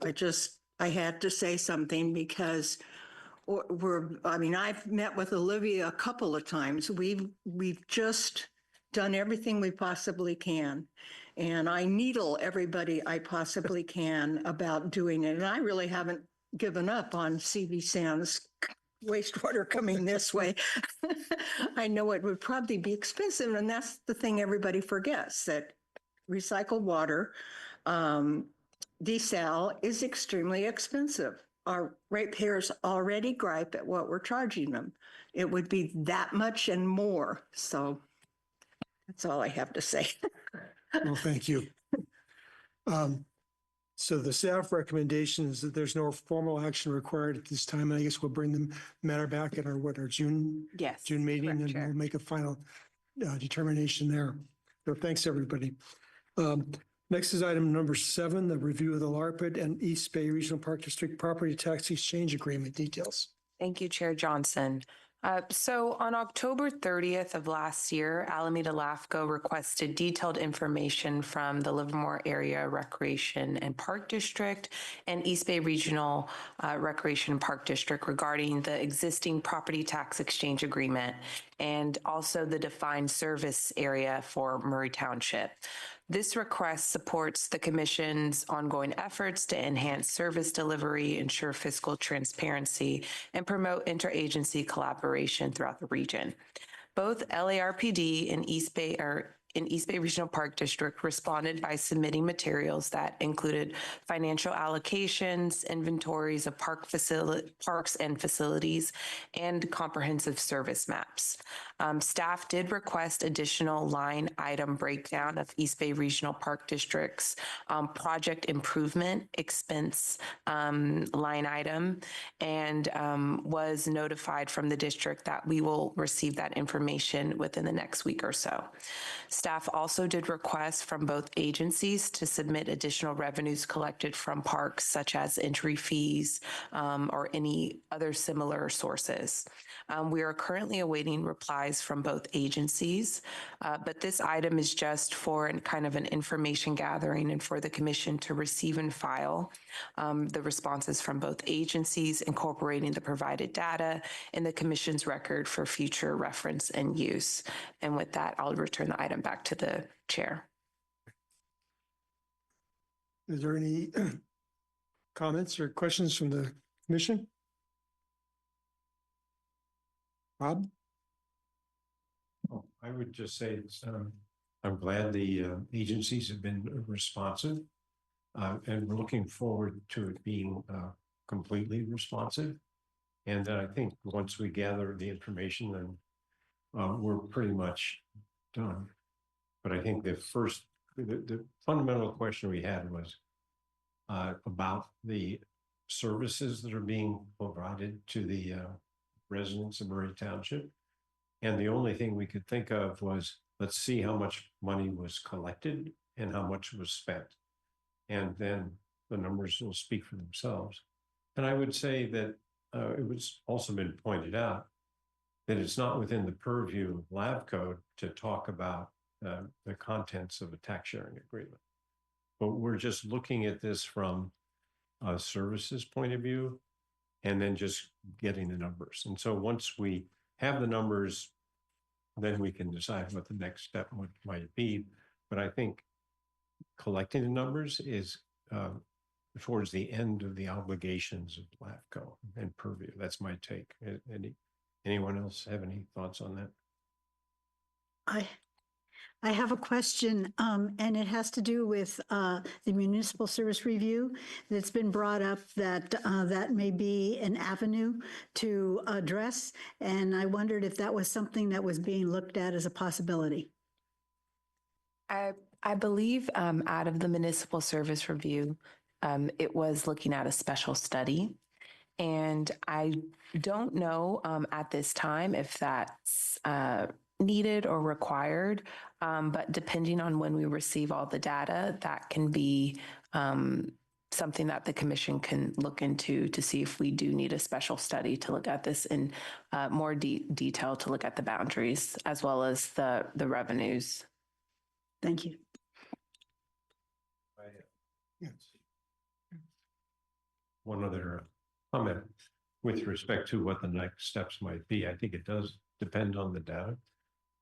I had to say something because I've met with Olivia a couple of times. We've just done everything we possibly can. And I needle everybody I possibly can about doing it. And I really haven't given up on CV Sands wastewater coming this way. I know it would probably be expensive, and that's the thing everybody forgets, that recycled water, desal is extremely expensive. Our ratepayers already gripe at what we're charging them. It would be that much and more. So that's all I have to say. Well, thank you. So the staff recommendation is that there's no formal action required at this time. And I guess we'll bring the matter back at our June meeting, correct, and Chair. we'll make a final determination there. So thanks, everybody. Next is item number 7, the review of the LARPID and East Bay Regional Park District Property Tax Exchange Agreement details. Thank you, Chair Johnson. So on October 30th of last year, Alameda LAFCO requested detailed information from the Livermore Area Recreation and Park District and East Bay Regional Recreation and Park District regarding the existing property tax exchange agreement and also the defined service area for Murray Township. This request supports the Commission's ongoing efforts to enhance service delivery, ensure fiscal transparency, and promote interagency collaboration throughout the region. Both LARPD and East Bay Regional Park District responded by submitting materials that included financial allocations, inventories of parks and facilities, and comprehensive service maps. Staff did request additional line item breakdown of East Bay Regional Park District's project improvement expense line item, and was notified from the district that we will receive that information within the next week or so. Staff also did request from both agencies to submit additional revenues collected from parks, such as entry fees or any other similar sources. We are currently awaiting replies from both agencies, but this item is just for kind of an information gathering and for the Commission to receive and file the responses from both agencies, incorporating the provided data in the Commission's record for future reference and use. And with that, I'll return the item back to the Chair. Is there any comments or questions from the Commission? Bob? Oh, I would just say I'm glad the agencies have been responsive, and we're looking forward to it being completely responsive. And I think once we gather the information, then we're pretty much done. But I think the fundamental question we had was about the services that are being provided to the residents of Murray Township. And the only thing we could think of was, let's see how much money was collected and how much was spent. And then the numbers will speak for themselves. And I would say that it was also been pointed out that it's not within the purview of Lab Code to talk about the contents of a tax sharing agreement. But we're just looking at this from a services point of view and then just getting the numbers. And so once we have the numbers, then we can decide what the next step might be. But I think collecting the numbers is towards the end of the obligations of LAFCO and purview. That's my take. Anyone else have any thoughts on that? I have a question, and it has to do with the municipal service review that's been brought up that that may be an avenue to address. And I wondered if that was something that was being looked at as a possibility. I believe out of the municipal service review, it was looking at a special study. And I don't know at this time if that's needed or required, but depending on when we receive all the data, that can be something that the commission can look into to see if we do need a special study to look at this in more detail, to look at the boundaries as well as the revenues. Thank you. One other comment with respect to what the next steps might be. I think it does depend on the data,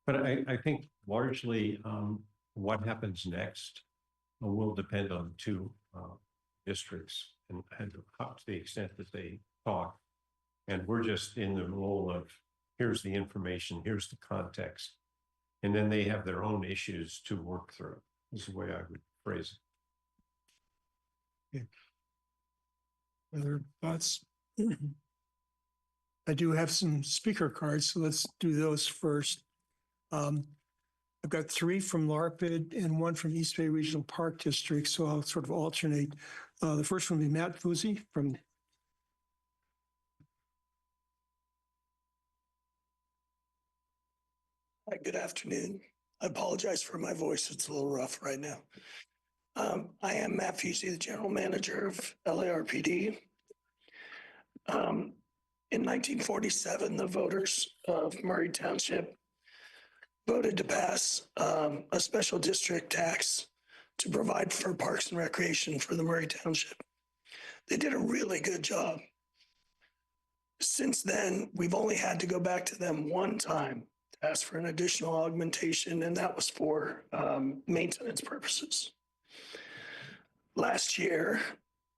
but I think largely what happens next will depend on two districts and how, to the extent that they talk. And we're just in the role of, here's the information, here's the context, and then they have their own issues to work through, is the way I would phrase it. Other thoughts? I do have some speaker cards, so let's do those first. I've got 3 from LARPID and 1 from East Bay Regional Park District, so I'll sort of alternate. The first one will be Matt Fuzzi from. Hi, good afternoon. I apologize for my voice. It's a little rough right now. I am Matt Fuzzi, the General Manager of LARPD. In 1947, the voters of Murray Township voted to pass a special district tax to provide for parks and recreation for the Murray Township. They did a really good job. Since then, we've only had to go back to them one time to ask for an additional augmentation, and that was for maintenance purposes. Last year,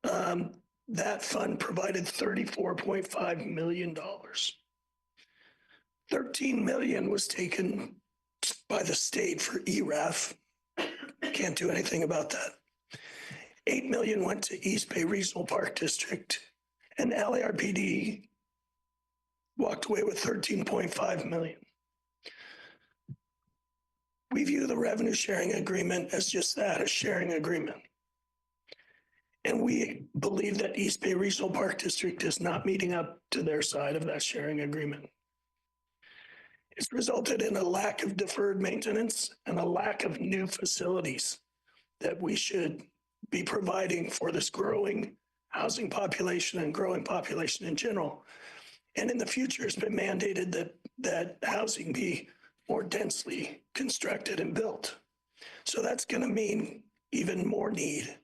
that fund provided $34.5 million. $13 million was taken by the state for ERAF. Can't do anything about that. $8 million went to East Bay Regional Park District, and LARPD walked away with $13.5 million. We view the revenue sharing agreement as just that, a sharing agreement. And we believe that East Bay Regional Park District is not meeting up to their side of that sharing agreement. It's resulted in a lack of deferred maintenance and a lack of new facilities that we should be providing for this growing housing population and growing population in general. And in the future, it's been mandated that housing be more densely constructed and built. So that's going to mean even more need.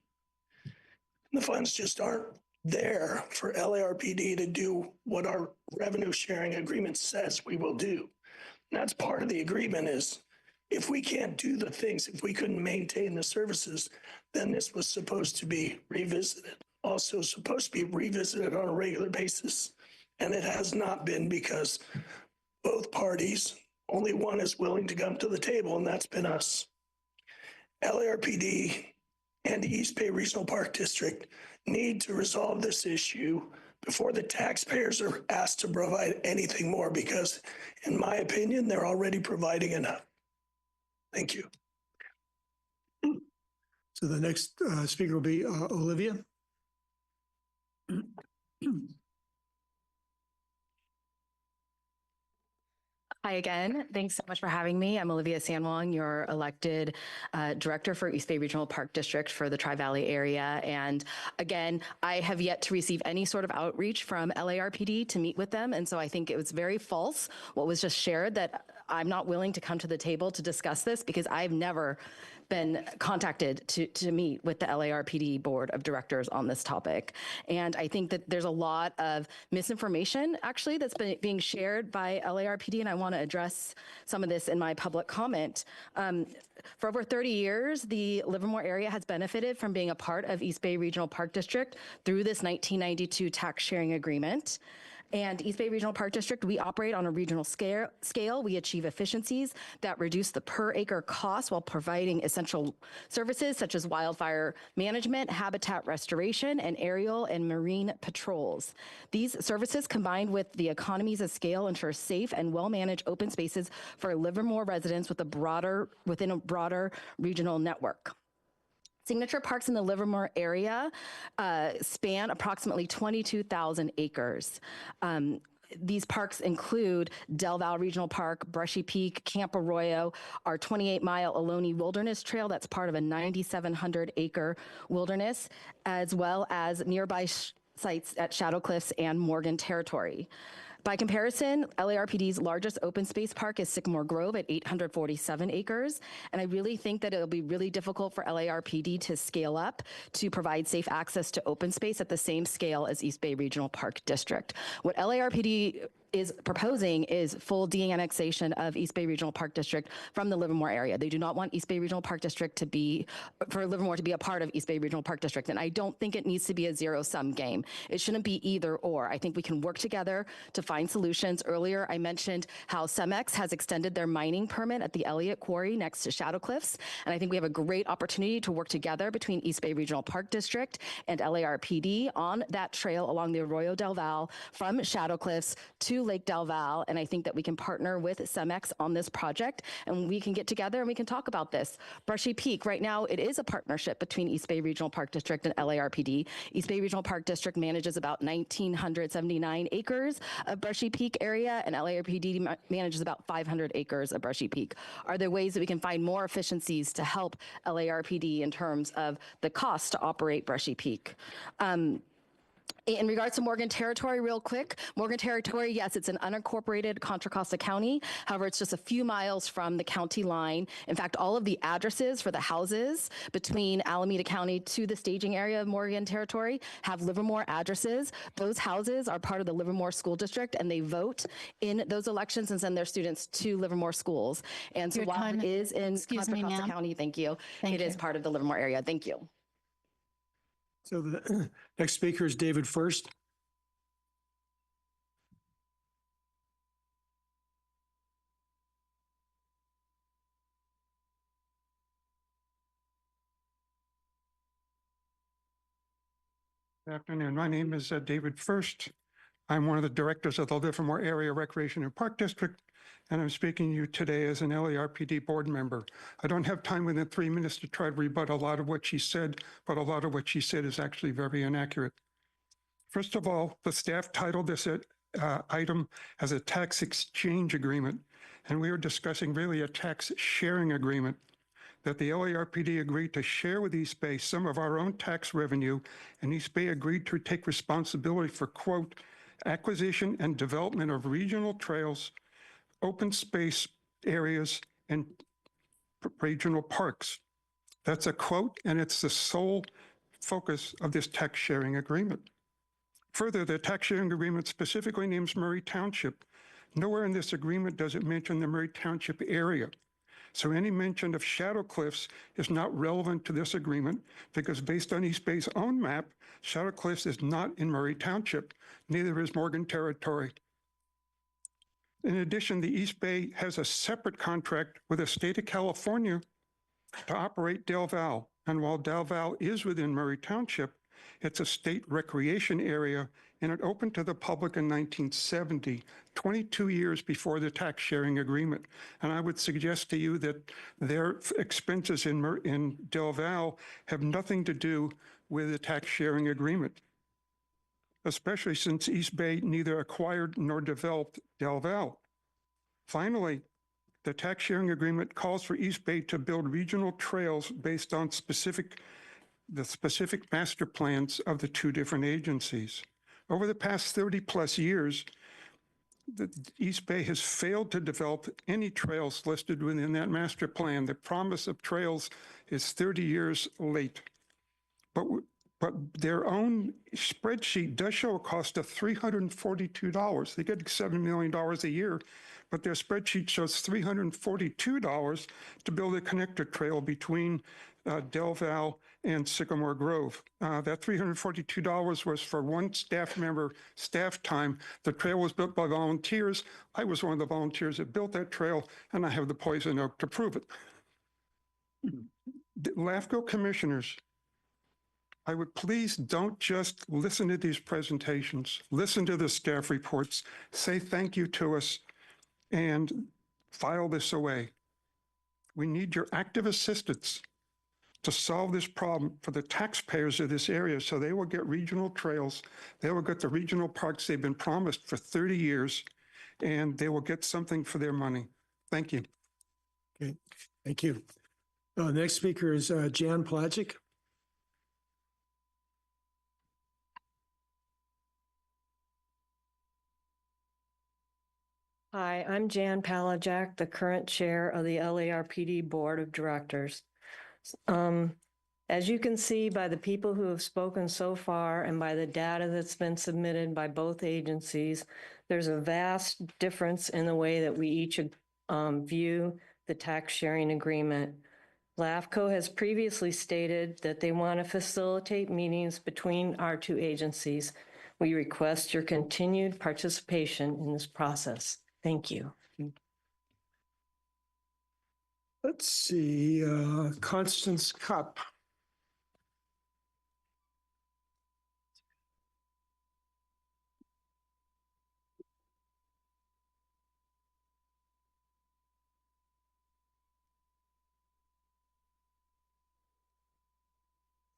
The funds just aren't there for LARPD to do what our revenue sharing agreement says we will do. And that's part of the agreement is if we can't do the things, if we couldn't maintain the services, then this was supposed to be revisited. Also supposed to be revisited on a regular basis. And it has not been because both parties, only one is willing to come to the table, and that's been us. LARPD and the East Bay Regional Park District need to resolve this issue before the taxpayers are asked to provide anything more, because in my opinion, they're already providing enough. Thank you. So the next speaker will be Olivia. Hi again. Thanks so much for having me. I'm Olivia Sanwong, your elected director for East Bay Regional Park District for the Tri-Valley area. And again, I have yet to receive any sort of outreach from LARPD to meet with them. And so I think it was very false what was just shared, that I'm not willing to come to the table to discuss this, because I've never been contacted to meet with the LARPD Board of Directors on this topic. And I think that there's a lot of misinformation actually that's been being shared by LARPD, and I want to address some of this in my public comment. For over 30 years, the Livermore area has benefited from being a part of East Bay Regional Park District through this 1992 tax sharing agreement. And East Bay Regional Park District, we operate on a regional scale. We achieve efficiencies that reduce the per acre cost while providing essential services such as wildfire management, habitat restoration, and aerial and marine patrols. These services, combined with the economies of scale, ensure safe and well-managed open spaces for Livermore residents within a broader regional network. Signature parks in the Livermore area span approximately 22,000 acres. These parks include Del Val Regional Park, Brushy Peak, Camp Arroyo, our 28-mile Ohlone Wilderness Trail that's part of a 9,700-acre wilderness, as well as nearby sites at Shadow Cliffs and Morgan Territory. By comparison, LARPD's largest open space park is Sycamore Grove at 847 acres. And I really think that it'll be really difficult for LARPD to scale up to provide safe access to open space at the same scale as East Bay Regional Park District. What LARPD is proposing is full de-annexation of East Bay Regional Park District from the Livermore area. They do not want East Bay Regional Park District for Livermore to be a part of East Bay Regional Park District. And I don't think it needs to be a zero-sum game. It shouldn't be either or. I think we can work together to find solutions. Earlier, I mentioned how CEMEX has extended their mining permit at the Elliott Quarry next to Shadow Cliffs. And I think we have a great opportunity to work together between East Bay Regional Park District and LARPD on that trail along the Arroyo Del Val from Shadow Cliffs to Lake Del Val. And I think that we can partner with CEMEX on this project, and we can get together and we can talk about this. Brushy Peak, right now, it is a partnership between East Bay Regional Park District and LARPD. East Bay Regional Park District manages about 1,979 acres of Brushy Peak area, and LARPD manages about 500 acres of Brushy Peak. Are there ways that we can find more efficiencies to help LARPD in terms of the cost to operate Brushy Peak? In regards to Morgan Territory, real quick, Morgan Territory, yes, it's an unincorporated Contra Costa County. However, it's just a few miles from the county line. In fact, all of the addresses for the houses between Alameda County to the staging area of Morgan Territory have Livermore addresses. Those houses are part of the Livermore School District, and they vote in those elections and send their students to Livermore schools. And so while it is in Contra Costa County, thank you, it is part of the Livermore area. Thank you. So the next speaker is David First. Good afternoon. My name is David First. I'm one of the directors of the Livermore Area Recreation and Park District, and I'm speaking to you today as an LARPD board member. I don't have time within 3 minutes to try to rebut a lot of what she said, but a lot of what she said is actually very inaccurate. First of all, the staff titled this item as a tax exchange agreement, and we are discussing really a tax sharing agreement that the LARPD agreed to share with East Bay some of our own tax revenue, and East Bay agreed to take responsibility for, quote, acquisition and development of regional trails, open space areas, and regional parks. That's a quote, and it's the sole focus of this tax sharing agreement. Further, the tax sharing agreement specifically names Murray Township. Nowhere in this agreement does it mention the Murray Township area. So any mention of Shadow Cliffs is not relevant to this agreement because based on East Bay's own map, Shadow Cliffs is not in Murray Township, neither is Morgan Territory. In addition, the East Bay has a separate contract with the state of California to operate Del Val. And while Del Val is within Murray Township, it's a state recreation area, and it opened to the public in 1970, 22 years before the tax sharing agreement. And I would suggest to you that their expenses in Del Val have nothing to do with the tax sharing agreement, especially since East Bay neither acquired nor developed Del Val. Finally, the tax sharing agreement calls for East Bay to build regional trails based on the specific master plans of the two different agencies. Over the past 30 plus years, the East Bay has failed to develop any trails listed within that master plan. The promise of trails is 30 years late. But their own spreadsheet does show a cost of $342. They get $7 million a year, but their spreadsheet shows $342 to build a connector trail between Del Val and Sycamore Grove. That $342 was for one staff member staff time. The trail was built by volunteers. I was one of the volunteers that built that trail, and I have the poison oak to prove it. The LAFCO commissioners, I would please don't just listen to these presentations, listen to the staff reports, say thank you to us, and file this away. We need your active assistance to solve this problem for the taxpayers of this area so they will get regional trails, they will get the regional parks they've been promised for 30 years, and they will get something for their money. Thank you. Okay, thank you. Next speaker is Jan Pelagic. Hi, I'm Jan Palajak, the current chair of the LARPD Board of Directors. As you can see by the people who have spoken so far and by the data that's been submitted by both agencies, there's a vast difference in the way that we each view the tax sharing agreement. LAFCO has previously stated that they want to facilitate meetings between our two agencies. We request your continued participation in this process. Thank you. Let's see, Constance Cup.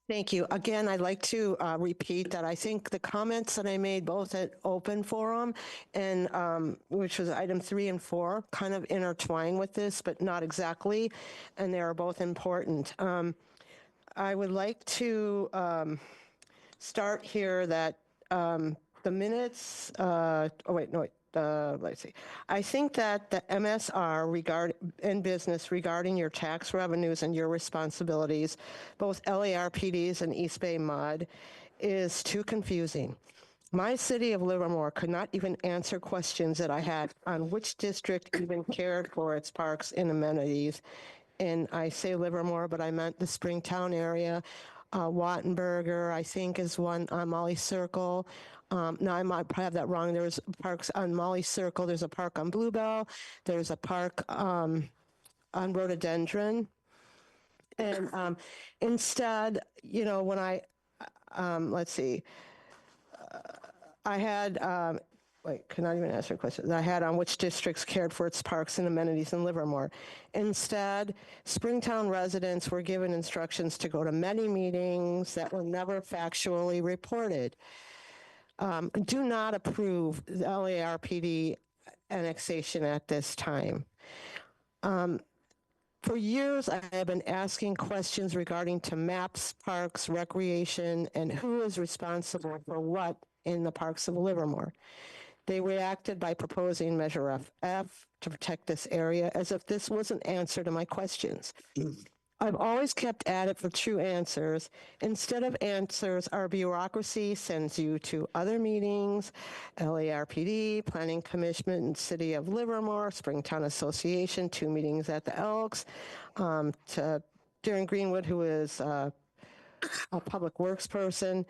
Thank you. Again, I'd like to repeat that I think the comments that I made both at open forum and which was item 3 and 4 kind of intertwine with this, but not exactly, and they are both important. I would like to start here that the minutes, let's see. I think that the MSR in business regarding your tax revenues and your responsibilities, both LARPD's and East Bay MUD, is too confusing. My city of Livermore could not even answer questions that I had on which district even cared for its parks and amenities. And I say Livermore, but I meant the Springtown area. Wattenberger, I think, is one on Molly Circle. Now, I might have that wrong. There's parks on Molly Circle. There's a park on Bluebell. There's a park on Rhododendron. And instead, you know, when I, let's see, I had, cannot even answer questions. I had on which districts cared for its parks and amenities in Livermore. Instead, Springtown residents were given instructions to go to many meetings that were never factually reported. Do not approve the LARPD annexation at this time. For years, I have been asking questions regarding to maps, parks, recreation, and who is responsible for what in the parks of Livermore. They reacted by proposing Measure FF to protect this area as if this was an answer to my questions. I've always kept at it for true answers. Instead of answers, our bureaucracy sends you to other meetings, LARPD, Planning Commission, City of Livermore, Springtown Association, 2 meetings at the Elks, to Darren Greenwood, who is a public works person,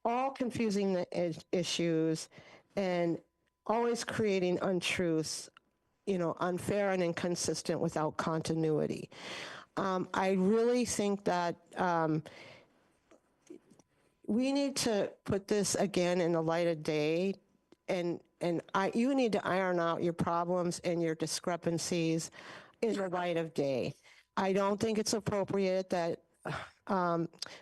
all confusing the issues and always creating untruths, you know, unfair and inconsistent without continuity. I really think that we need to put this again in the light of day, and you need to iron out your problems and your discrepancies in the light of day. I don't think it's appropriate that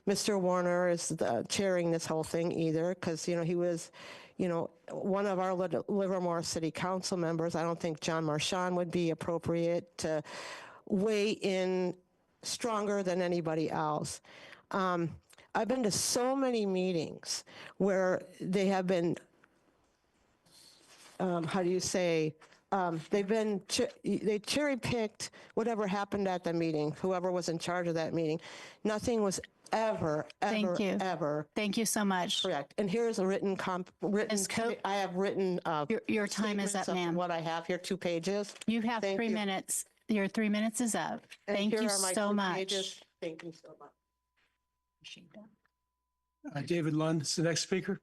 Mr. Warner is chairing this whole thing either, because, you know, he was, you know, one of our Livermore City Council members. I don't think John Marchand would be appropriate to weigh in stronger than anybody else. I've been to so many meetings where they have been how do you say, they cherry picked whatever happened at the meeting, whoever was in charge of that meeting. Nothing was ever, Thank you. ever Thank you so much. correct. And here's a written, Ms. Cope, I have written your time is up, statements of ma'am. what I have here, 2 pages. You have Thank 3 you. minutes. Your 3 minutes is up. And Thank here you are my so 2 much. pages. Thank you so much. David Lund is the next speaker.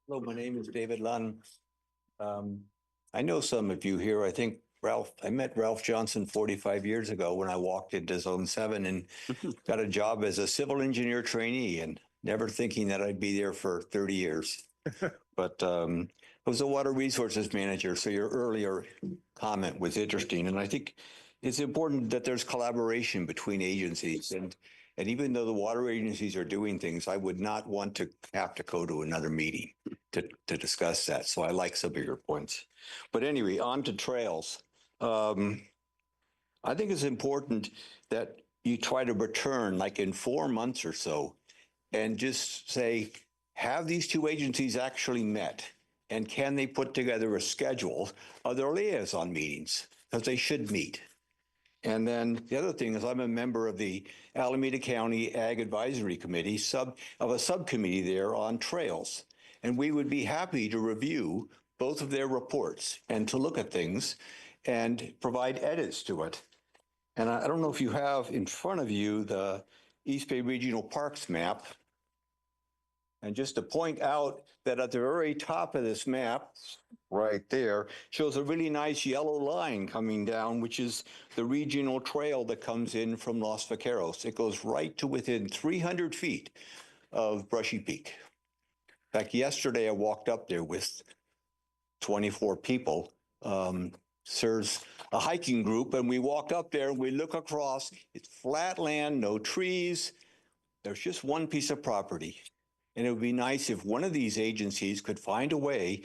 Hello, my name is David Lunn. I know some of you here. I think I met Ralph Johnson 45 years ago when I walked into Zone 7 and got a job as a civil engineer trainee, and never thinking that I'd be there for 30 years. But I was a water resources manager, so your earlier comment was interesting. And I think it's important that there's collaboration between agencies. And even though the water agencies are doing things, I would not want to have to go to another meeting to discuss that. So I like some of your points. But anyway, on to trails. I think it's important that you try to return like in 4 months or so and just say, have these 2 agencies actually met? And can they put together a schedule of their liaison meetings? Because they should meet. And then the other thing is I'm a member of the Alameda County Ag Advisory Committee, of a subcommittee there on trails. And we would be happy to review both of their reports and to look at things and provide edits to it. And I don't know if you have in front of you the East Bay Regional Parks map. And just to point out that at the very top of this map, right there, shows a really nice yellow line coming down, which is the regional trail that comes in from Los Vaqueros. It goes right to within 300 feet of Brushy Peak. In fact, yesterday I walked up there with 24 people. There's a hiking group, and we walk up there and we look across. It's flat land, no trees. There's just one piece of property. And it would be nice if one of these agencies could find a way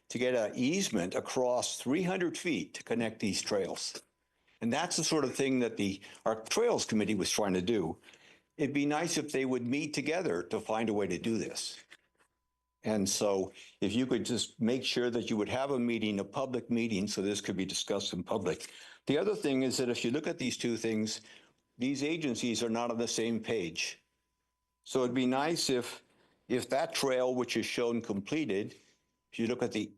to get an easement across 300 feet to connect these trails. And that's the sort of thing that our Trails Committee was trying to do. It'd be nice if they would meet together to find a way to do this. And so if you could just make sure that you would have a meeting, a public meeting, so this could be discussed in public. The other thing is that if you look at these 2 things, these agencies are not on the same page. So it'd be nice if that trail, which is shown completed, if you look at the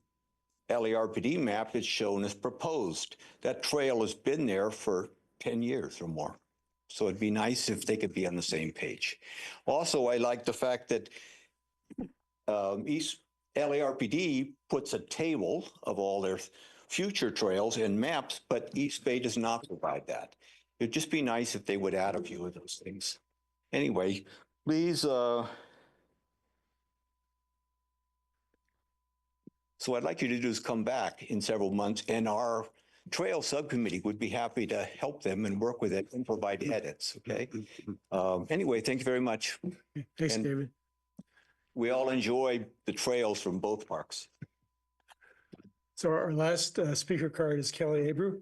LARPD map, it's shown as proposed. That trail has been there for 10 years or more. So it'd be nice if they could be on the same page. Also, I like the fact that East LARPD puts a table of all their future trails and maps, but East Bay does not provide that. It'd just be nice if they would add a few of those things. Anyway, please, so I'd like you to do is come back in several months, and our trail subcommittee would be happy to help them and work with it and provide edits, okay? Anyway, thank you very much. Thanks, David. We all enjoy the trails from both parks. So our last speaker card is Kelly Abreu.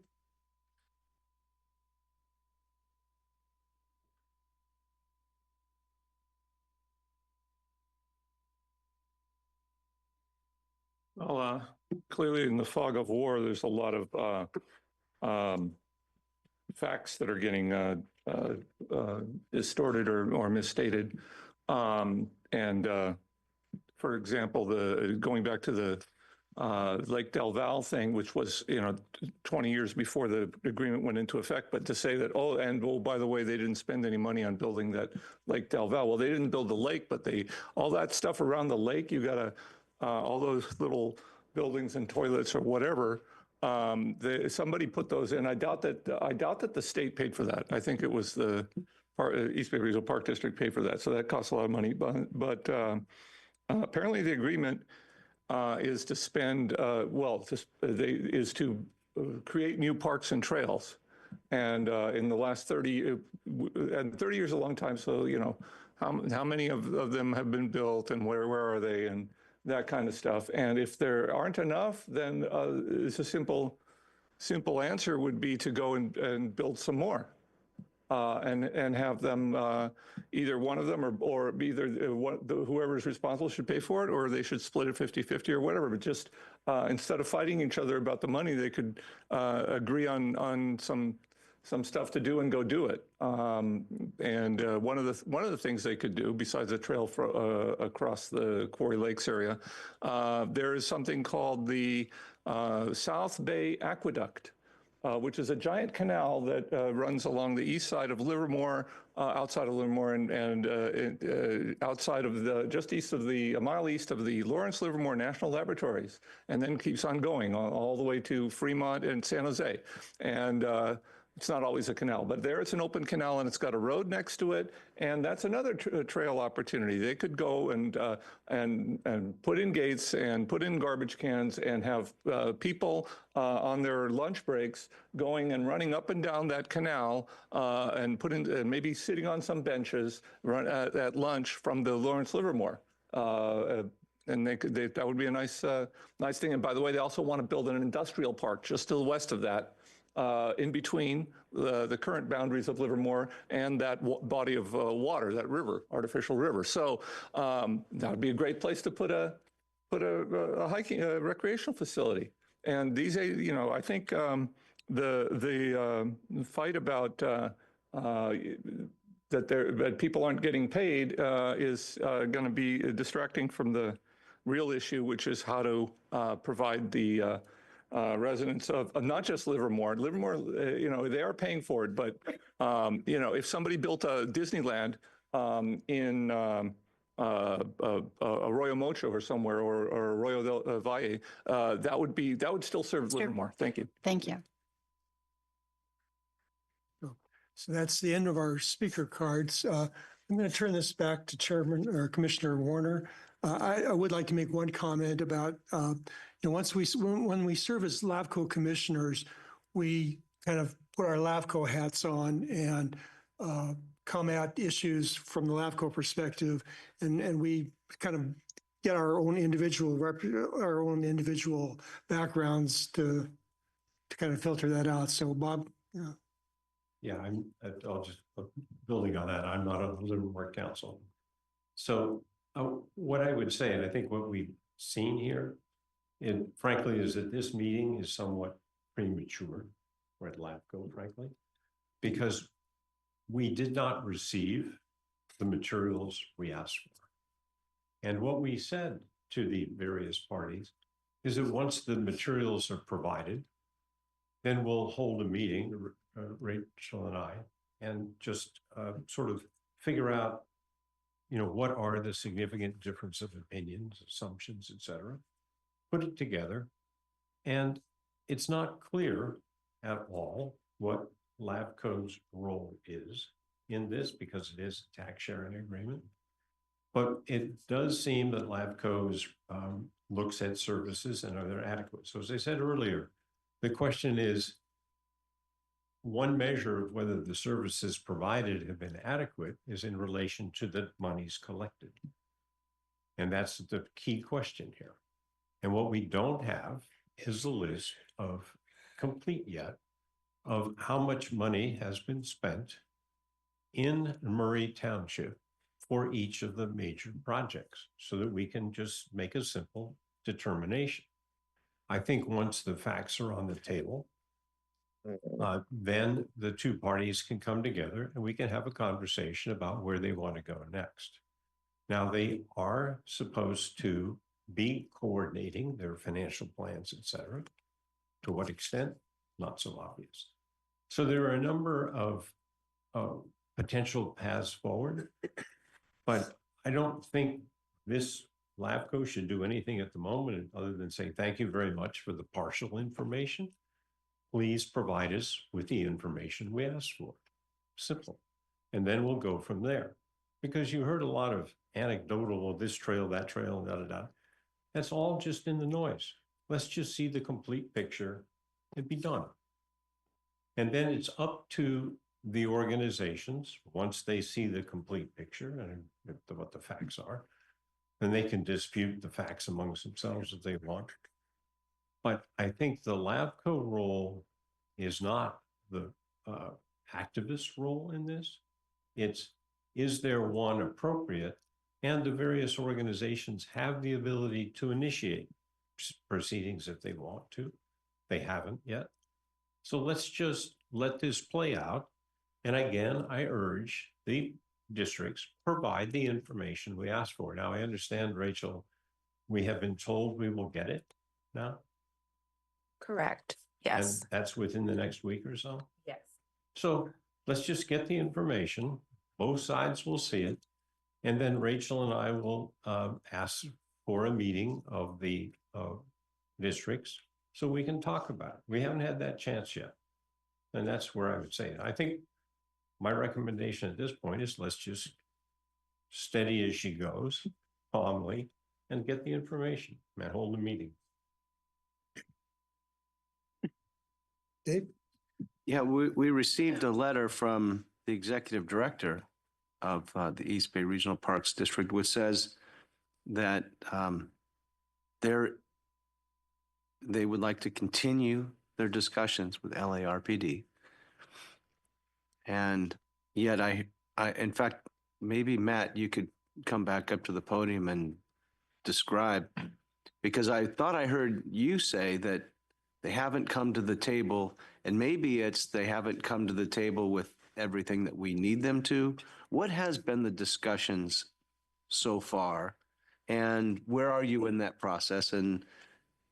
Well, clearly in the fog of war, there's a lot of facts that are getting distorted or misstated. For example, going back to the Lake Del Val thing, which was 20 years before the agreement went into effect, but to say that by the way, they didn't spend any money on building that Lake Del Val. Well, they didn't build the lake, but all that stuff around the lake, you got to all those little buildings and toilets or whatever. Somebody put those in. I doubt that the state paid for that. I think it was the East Bay Regional Park District paid for that. So that costs a lot of money. But apparently the agreement is to spend is to create new parks and trails. And in the last 30 years is a long time. So how many of them have been built and where are they and that kind of stuff. And if there aren't enough, then it's a simple answer would be to go and build some more. and have them, either one of them or either whoever's responsible should pay for it, or they should split it 50-50 or whatever. But just instead of fighting each other about the money, they could agree on some stuff to do and go do it. And one of the things they could do, besides the trail across the Quarry Lakes area, there is something called the South Bay Aqueduct, which is a giant canal that runs along the east side of Livermore, outside of Livermore, and outside of just east of a mile east of the Lawrence Livermore National Laboratories, and then keeps on going all the way to Fremont and San Jose. And it's not always a canal, but there it's an open canal and it's got a road next to it, and that's another trail opportunity. They could go and put in gates and put in garbage cans and have people on their lunch breaks going and running up and down that canal and maybe sitting on some benches at lunch from the Lawrence Livermore. And that would be a nice thing. And by the way, they also want to build an industrial park just to the west of that, in between the current boundaries of Livermore and that body of water, that river, artificial river. So that would be a great place to put a hiking, recreational facility. And these, I think the fight about that people aren't getting paid is going to be distracting from the real issue, which is how to provide the residents of not just Livermore. Livermore, they are paying for it, but if somebody built a Disneyland in Arroyo Mocho or somewhere, or Arroyo del Valle, that would still serve Livermore. Thank you. Thank you. So that's the end of our speaker cards. I'm going to turn this back to Chairman or Commissioner Warner. I would like to make one comment about, when we serve as LAFCO commissioners, we kind of put our LAFCO hats on and come at issues from the LAFCO perspective, and we kind of get our own individual backgrounds to kind of filter that out. So, Bob. Yeah, I'll just building on that. I'm not on the Livermore Council. So what I would say, and I think what we've seen here, and frankly, is that this meeting is somewhat premature, or at LAFCO, frankly, because we did not receive the materials we asked for. And what we said to the various parties is that once the materials are provided, then we'll hold a meeting, Rachel and I, and just sort of figure out, what are the significant difference of opinions, assumptions, et cetera, put it together. And it's not clear at all what LAFCO's role is in this, because it is a tax sharing agreement. But it does seem that LAFCO looks at services and are they adequate. So as I said earlier, the question is, one measure of whether the services provided have been adequate is in relation to the monies collected. And that's the key question here. And what we don't have is a list of complete yet of how much money has been spent in Murray Township for each of the major projects, so that we can just make a simple determination. I think once the facts are on the table, then the two parties can come together and we can have a conversation about where they want to go next. Now, they are supposed to be coordinating their financial plans, et cetera. To what extent? Not so obvious. So there are a number of potential paths forward, but I don't think this LAFCO should do anything at the moment other than say, thank you very much for the partial information. Please provide us with the information we asked for. Simple. And then we'll go from there. Because you heard a lot of anecdotal, well, this trail, that trail, da-da-da. That's all just in the noise. Let's just see the complete picture and be done. And then it's up to the organizations, once they see the complete picture and what the facts are, then they can dispute the facts amongst themselves if they want. But I think the LAFCO role is not the activist role in this. It's, is there one appropriate? And the various organizations have the ability to initiate proceedings if they want to. They haven't yet. So let's just let this play out. And again, I urge the districts provide the information we ask for. Now, I understand, Rachel, we have been told we will get it now. Correct. Yes. And that's within the next week or so. Yes. So let's just get the information. Both sides will see it. And then Rachel and I will ask for a meeting of the districts so we can talk about it. We haven't had that chance yet. And that's where I would say it. I think my recommendation at this point is let's just steady as she goes, calmly, and get the information and hold the meeting. Dave? Yeah, we received a letter from the executive director of the East Bay Regional Parks District, which says that they would like to continue their discussions with LARPD. And yet in fact, maybe Matt, you could come back up to the podium and describe, because I thought I heard you say that they haven't come to the table, and maybe it's they haven't come to the table with everything that we need them to. What has been the discussions so far, and where are you in that process, and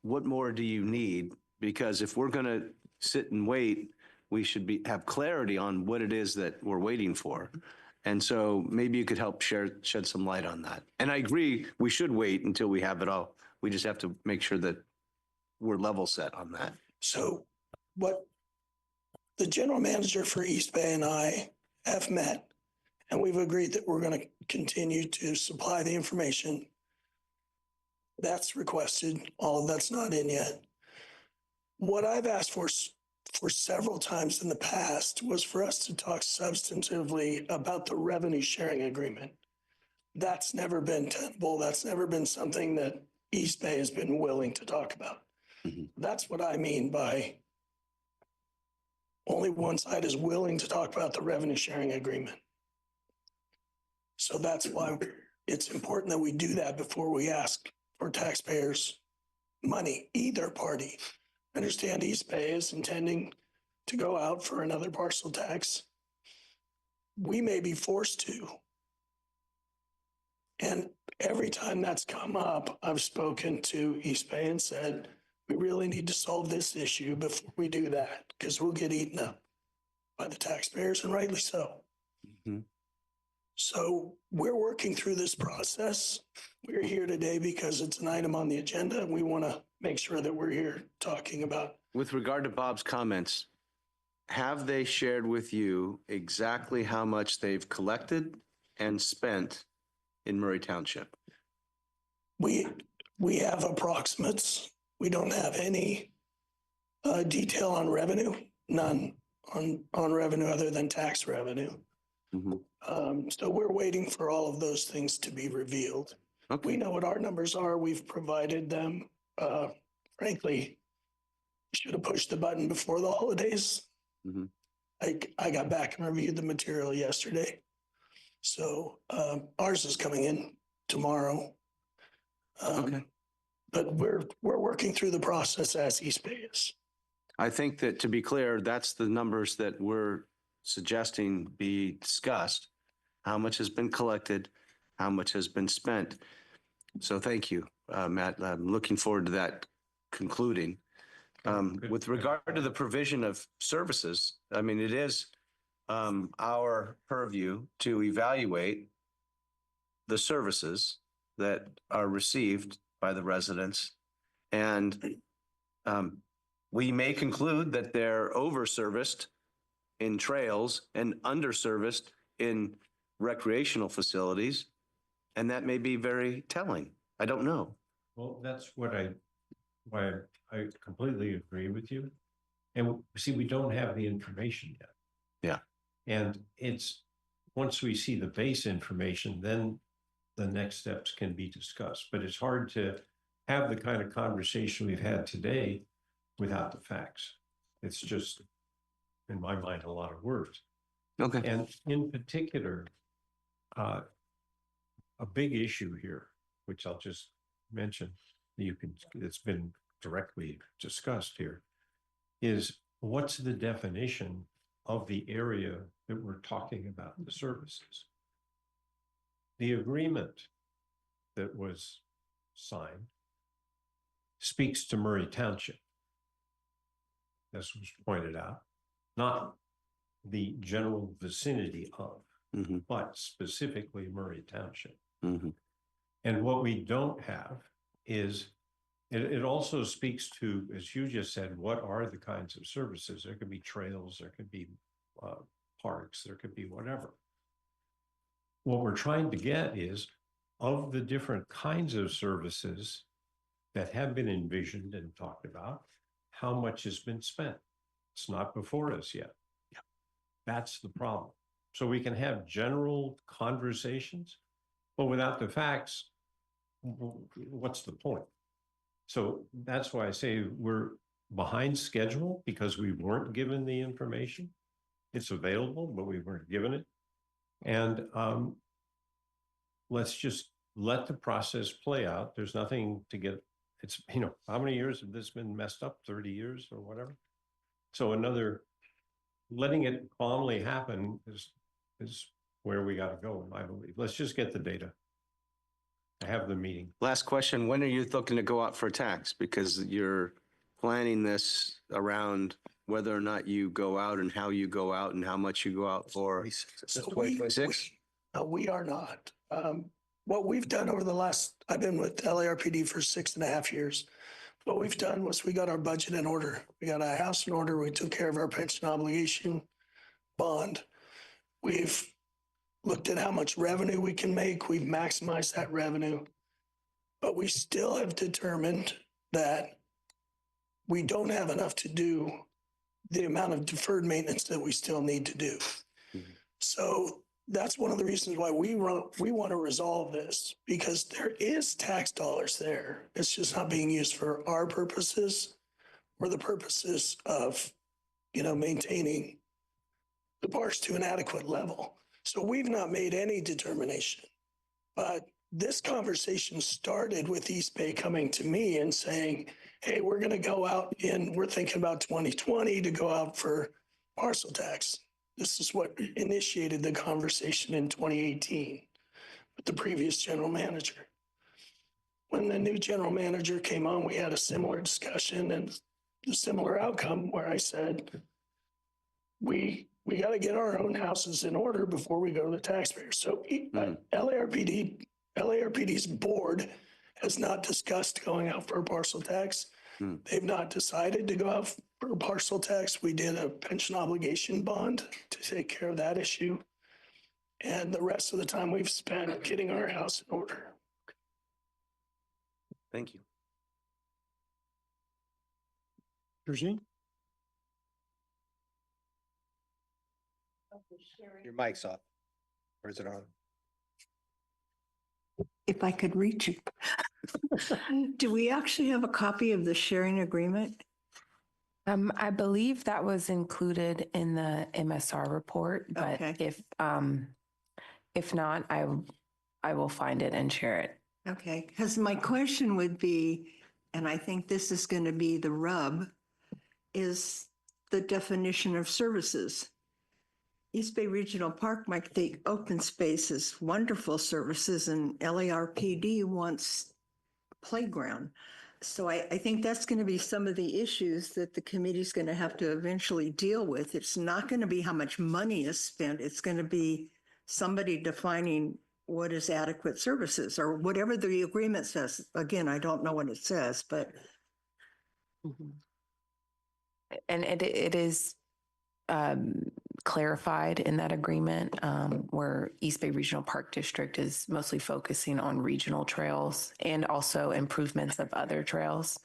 what more do you need? Because if we're going to sit and wait, we should have clarity on what it is that we're waiting for. And so maybe you could help shed some light on that. And I agree, we should wait until we have it all. We just have to make sure that we're level set on that. So what the general manager for East Bay and I have met, and we've agreed that we're going to continue to supply the information that's requested. All of that's not in yet. What I've asked for several times in the past was for us to talk substantively about the revenue sharing agreement. That's never been tenable. That's never been something that East Bay has been willing to talk about. That's what I mean by only one side is willing to talk about the revenue sharing agreement. So that's why it's important that we do that before we ask for taxpayers' money, either party. I understand East Bay is intending to go out for another parcel tax. We may be forced to. And every time that's come up, I've spoken to East Bay and said, we really need to solve this issue before we do that, because we'll get eaten up by the taxpayers, and rightly so. Mm-hmm. So we're working through this process. We're here today because it's an item on the agenda, and we want to make sure that we're here talking about. With regard to Bob's comments, have they shared with you exactly how much they've collected and spent in Murray Township? We have approximates. We don't have any detail on revenue, none on revenue other than tax revenue. Mm-hmm. So we're waiting for all of those things to be revealed. Okay. We know what our numbers are. We've provided them. Frankly, should have pushed the button before the holidays. Mm-hmm. I got back and reviewed the material yesterday. So ours is coming in tomorrow. Okay. But we're working through the process as East Bay is. I think that, to be clear, that's the numbers that we're suggesting be discussed. How much has been collected, how much has been spent. So thank you, Matt. I'm looking forward to that concluding. With regard to the provision of services, I mean, it is our purview to evaluate the services that are received by the residents. And we may conclude that they're over-serviced in trails and under-serviced in recreational facilities. And that may be very telling. I don't know. Well, that's why I completely agree with you. And see, we don't have the information yet. Yeah. And it's, once we see the base information, then the next steps can be discussed. But it's hard to have the kind of conversation we've had today without the facts. It's just, in my mind, a lot of words. Okay. And in particular, a big issue here, which I'll just mention, it's been directly discussed here, is what's the definition of the area that we're talking about, the services? The agreement that was signed speaks to Murray Township, as was pointed out, not the general vicinity of, but specifically Murray Township. And what we don't have is, it also speaks to, as you just said, what are the kinds of services? There could be trails, there could be parks, there could be whatever. What we're trying to get is, of the different kinds of services that have been envisioned and talked about, how much has been spent? It's not before us yet. That's the problem. So we can have general conversations, but without the facts, what's the point? So that's why I say we're behind schedule, because we weren't given the information. It's available, but we weren't given it. And let's just let the process play out. There's nothing to get, it's, how many years have this been messed up? 30 years or whatever. So letting it calmly happen is where we got to go, I believe. Let's just get the data. I have the meeting. Last question. When are you looking to go out for tax? Because you're planning this around whether or not you go out and how you go out and how much you go out for. So 2026? we are not. What we've done over the last, I've been with LARPD for 6.5 years. What we've done was we got our budget in order. We got our house in order. We took care of our pension obligation bond. We've looked at how much revenue we can make. We've maximized that revenue. But we still have determined that we don't have enough to do the amount of deferred maintenance that we still need to do. So that's one of the reasons why we want to resolve this, because there is tax dollars there. It's just not being used for our purposes or the purposes of, maintaining the parks to an adequate level. So we've not made any determination. But this conversation started with East Bay coming to me and saying, hey, we're going to go out we're thinking about 2020 to go out for parcel tax. This is what initiated the conversation in 2018 with the previous general manager. When the new general manager came on, we had a similar discussion and a similar outcome where I said, we got to get our own houses in order before we go to the taxpayers. So LARPD's board has not discussed going out for a parcel tax. They've not decided to go out for a parcel tax. We did a pension obligation bond to take care of that issue. And the rest of the time we've spent getting our house in order. Thank you. Georgine? Your mic's off. Or is it on? If I could reach you. Do we actually have a copy of the sharing agreement? I believe that was included in the MSR report, but Okay. if not, I will find it and share it. Okay, because my question would be, and I think this is going to be the rub, is the definition of services. East Bay Regional Park might think open space is wonderful services, and LARPD wants playground. So I think that's going to be some of the issues that the committee's going to have to eventually deal with. It's not going to be how much money is spent. It's going to be somebody defining what is adequate services or whatever the agreement says. Again, I don't know what it says, but. And it is clarified in that agreement where East Bay Regional Park District is mostly focusing on regional trails and also improvements of other trails,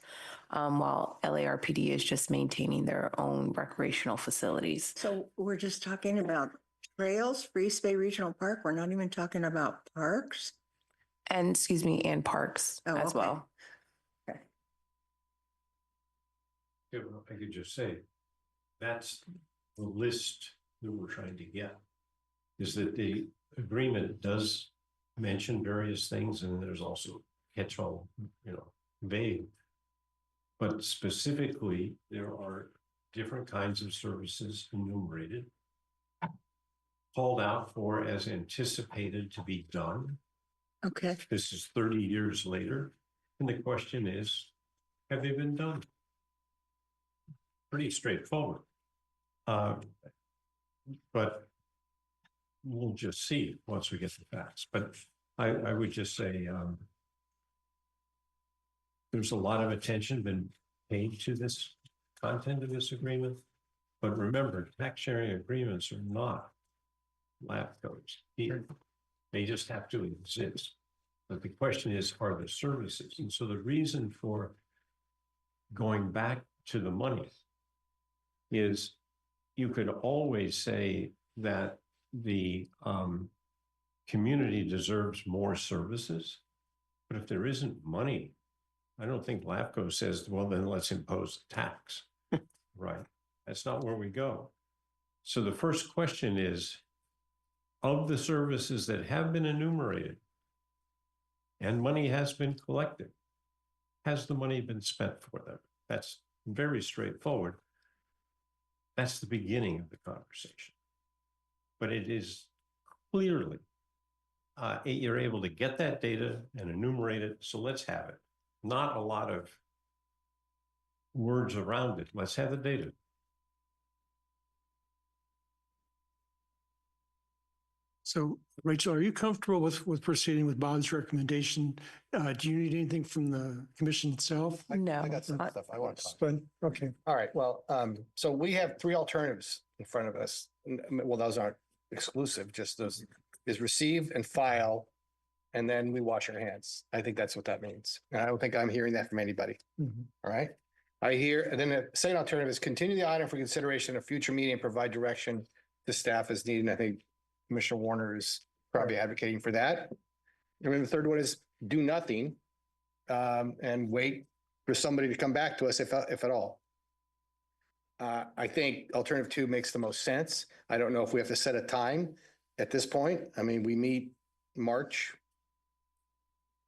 while LARPD is just maintaining their own recreational facilities. So we're just talking about trails for East Bay Regional Park. We're not even talking about parks. And and parks as well. Okay. I could just say, that's the list that we're trying to get is that the agreement does mention various things, and there's also catch-all, vague. But specifically, there are different kinds of services enumerated, called out for as anticipated to be done. Okay. This is 30 years later. And the question is, have they been done? Pretty straightforward. But we'll just see once we get the facts. But I would just say there's a lot of attention been paid to this content of this agreement. But remember, tax sharing agreements are not LAFCOs here. They just have to exist. But the question is, are the services? And so the reason for going back to the money is you could always say that the community deserves more services. But if there isn't money, I don't think LAFCO says, well, then let's impose a tax. Right. That's not where we go. So the first question is, of the services that have been enumerated and money has been collected, has the money been spent for them? That's very straightforward. That's the beginning of the conversation. But it is clearly, you're able to get that data and enumerate it, so let's have it. Not a lot of words around it. Let's have the data. So, Rachel, are you comfortable with proceeding with Bob's recommendation? Do you need anything from the commission itself? No. I got some stuff I want to talk. Okay. All right, well, so we have three alternatives in front of us. Well, those aren't exclusive, just those is receive and file, and then we wash our hands. I think that's what that means. And I don't think I'm hearing that from anybody. All right. I hear, and then the second alternative is continue the item for consideration at a future meeting and provide direction to staff as needed. And I think Commissioner Warner is probably advocating for that. And then the third one is do nothing and wait for somebody to come back to us if at all. I think alternative 2 makes the most sense. I don't know if we have to set a time at this point. I mean, we meet March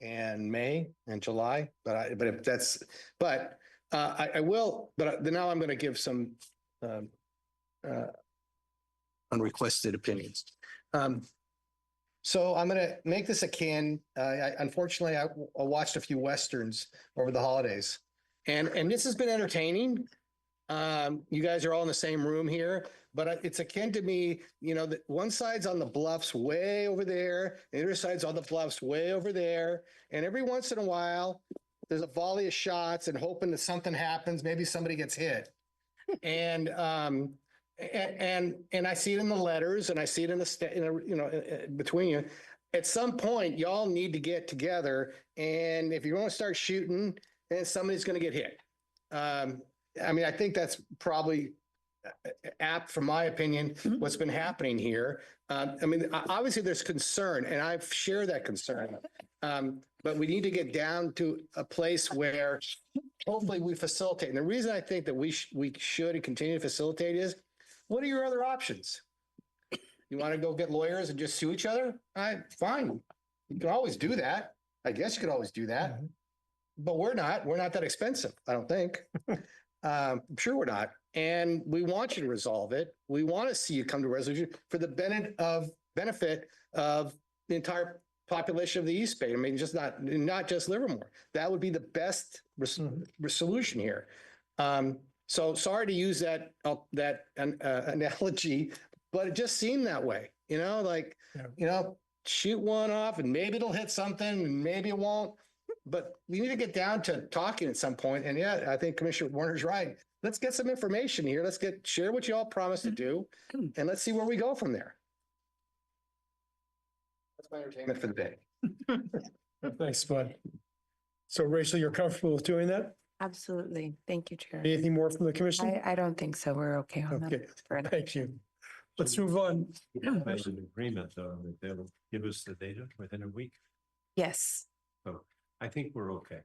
and May and July, but if that's, but I will, but now I'm going to give some unrequested opinions. So I'm going to make this akin. Unfortunately, I watched a few Westerns over the holidays, and this has been entertaining. You guys are all in the same room here, but it's akin to me, that one side's on the bluffs way over there, the other side's on the bluffs way over there. And every once in a while, there's a volley of shots and hoping that something happens. Maybe somebody gets hit. And I see it in the letters and I see it in between you. At some point, y'all need to get together. And if you're going to start shooting, then somebody's going to get hit. I mean, I think that's probably apt, from my opinion, what's been happening here. I mean, obviously there's concern, and I share that concern. But we need to get down to a place where hopefully we facilitate. And the reason I think that we should and continue to facilitate is, what are your other options? You want to go get lawyers and just sue each other? Fine. You can always do that. I guess you could always do that. But we're not that expensive, I don't think. I'm sure we're not. And we want you to resolve it. We want to see you come to a resolution for the benefit of the entire population of the East Bay. I mean, just not just Livermore. That would be the best solution here. So sorry to use that analogy, but it just seemed that way. Shoot one off and maybe it'll hit something and maybe it won't. But we need to get down to talking at some point. And yeah, I think Commissioner Warner's right. Let's get some information here. Let's share what you all promised to do, and let's see where we go from there. That's my entertainment for the day. Thanks, Bud. So Rachel, you're comfortable with doing that? Absolutely. Thank you, Chair. Anything more from the commission? I don't think so. We're okay on that. Okay, thank you. Let's move on. There's an agreement, though, that they'll give us the data within a week. Yes. So I think we're okay.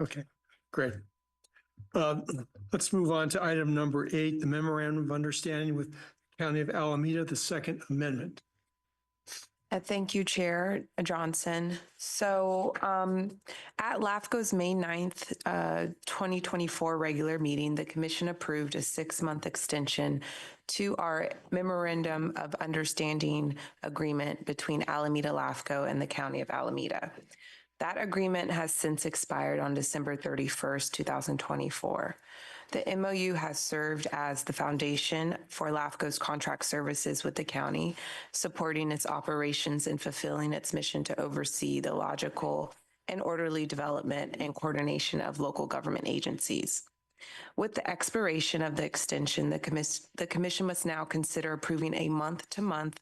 Okay, great. Let's move on to item number 8, the memorandum of understanding with County of Alameda, the Second Amendment. Thank you, Chair Johnson. So at LAFCO's May 9th, 2024 regular meeting, the commission approved a 6-month extension to our Memorandum of Understanding agreement between Alameda LAFCO and the County of Alameda. That agreement has since expired on December 31st, 2024. The MOU has served as the foundation for LAFCO's contract services with the county, supporting its operations and fulfilling its mission to oversee the logical and orderly development and coordination of local government agencies. With the expiration of the extension, the commission must now consider approving a month-to-month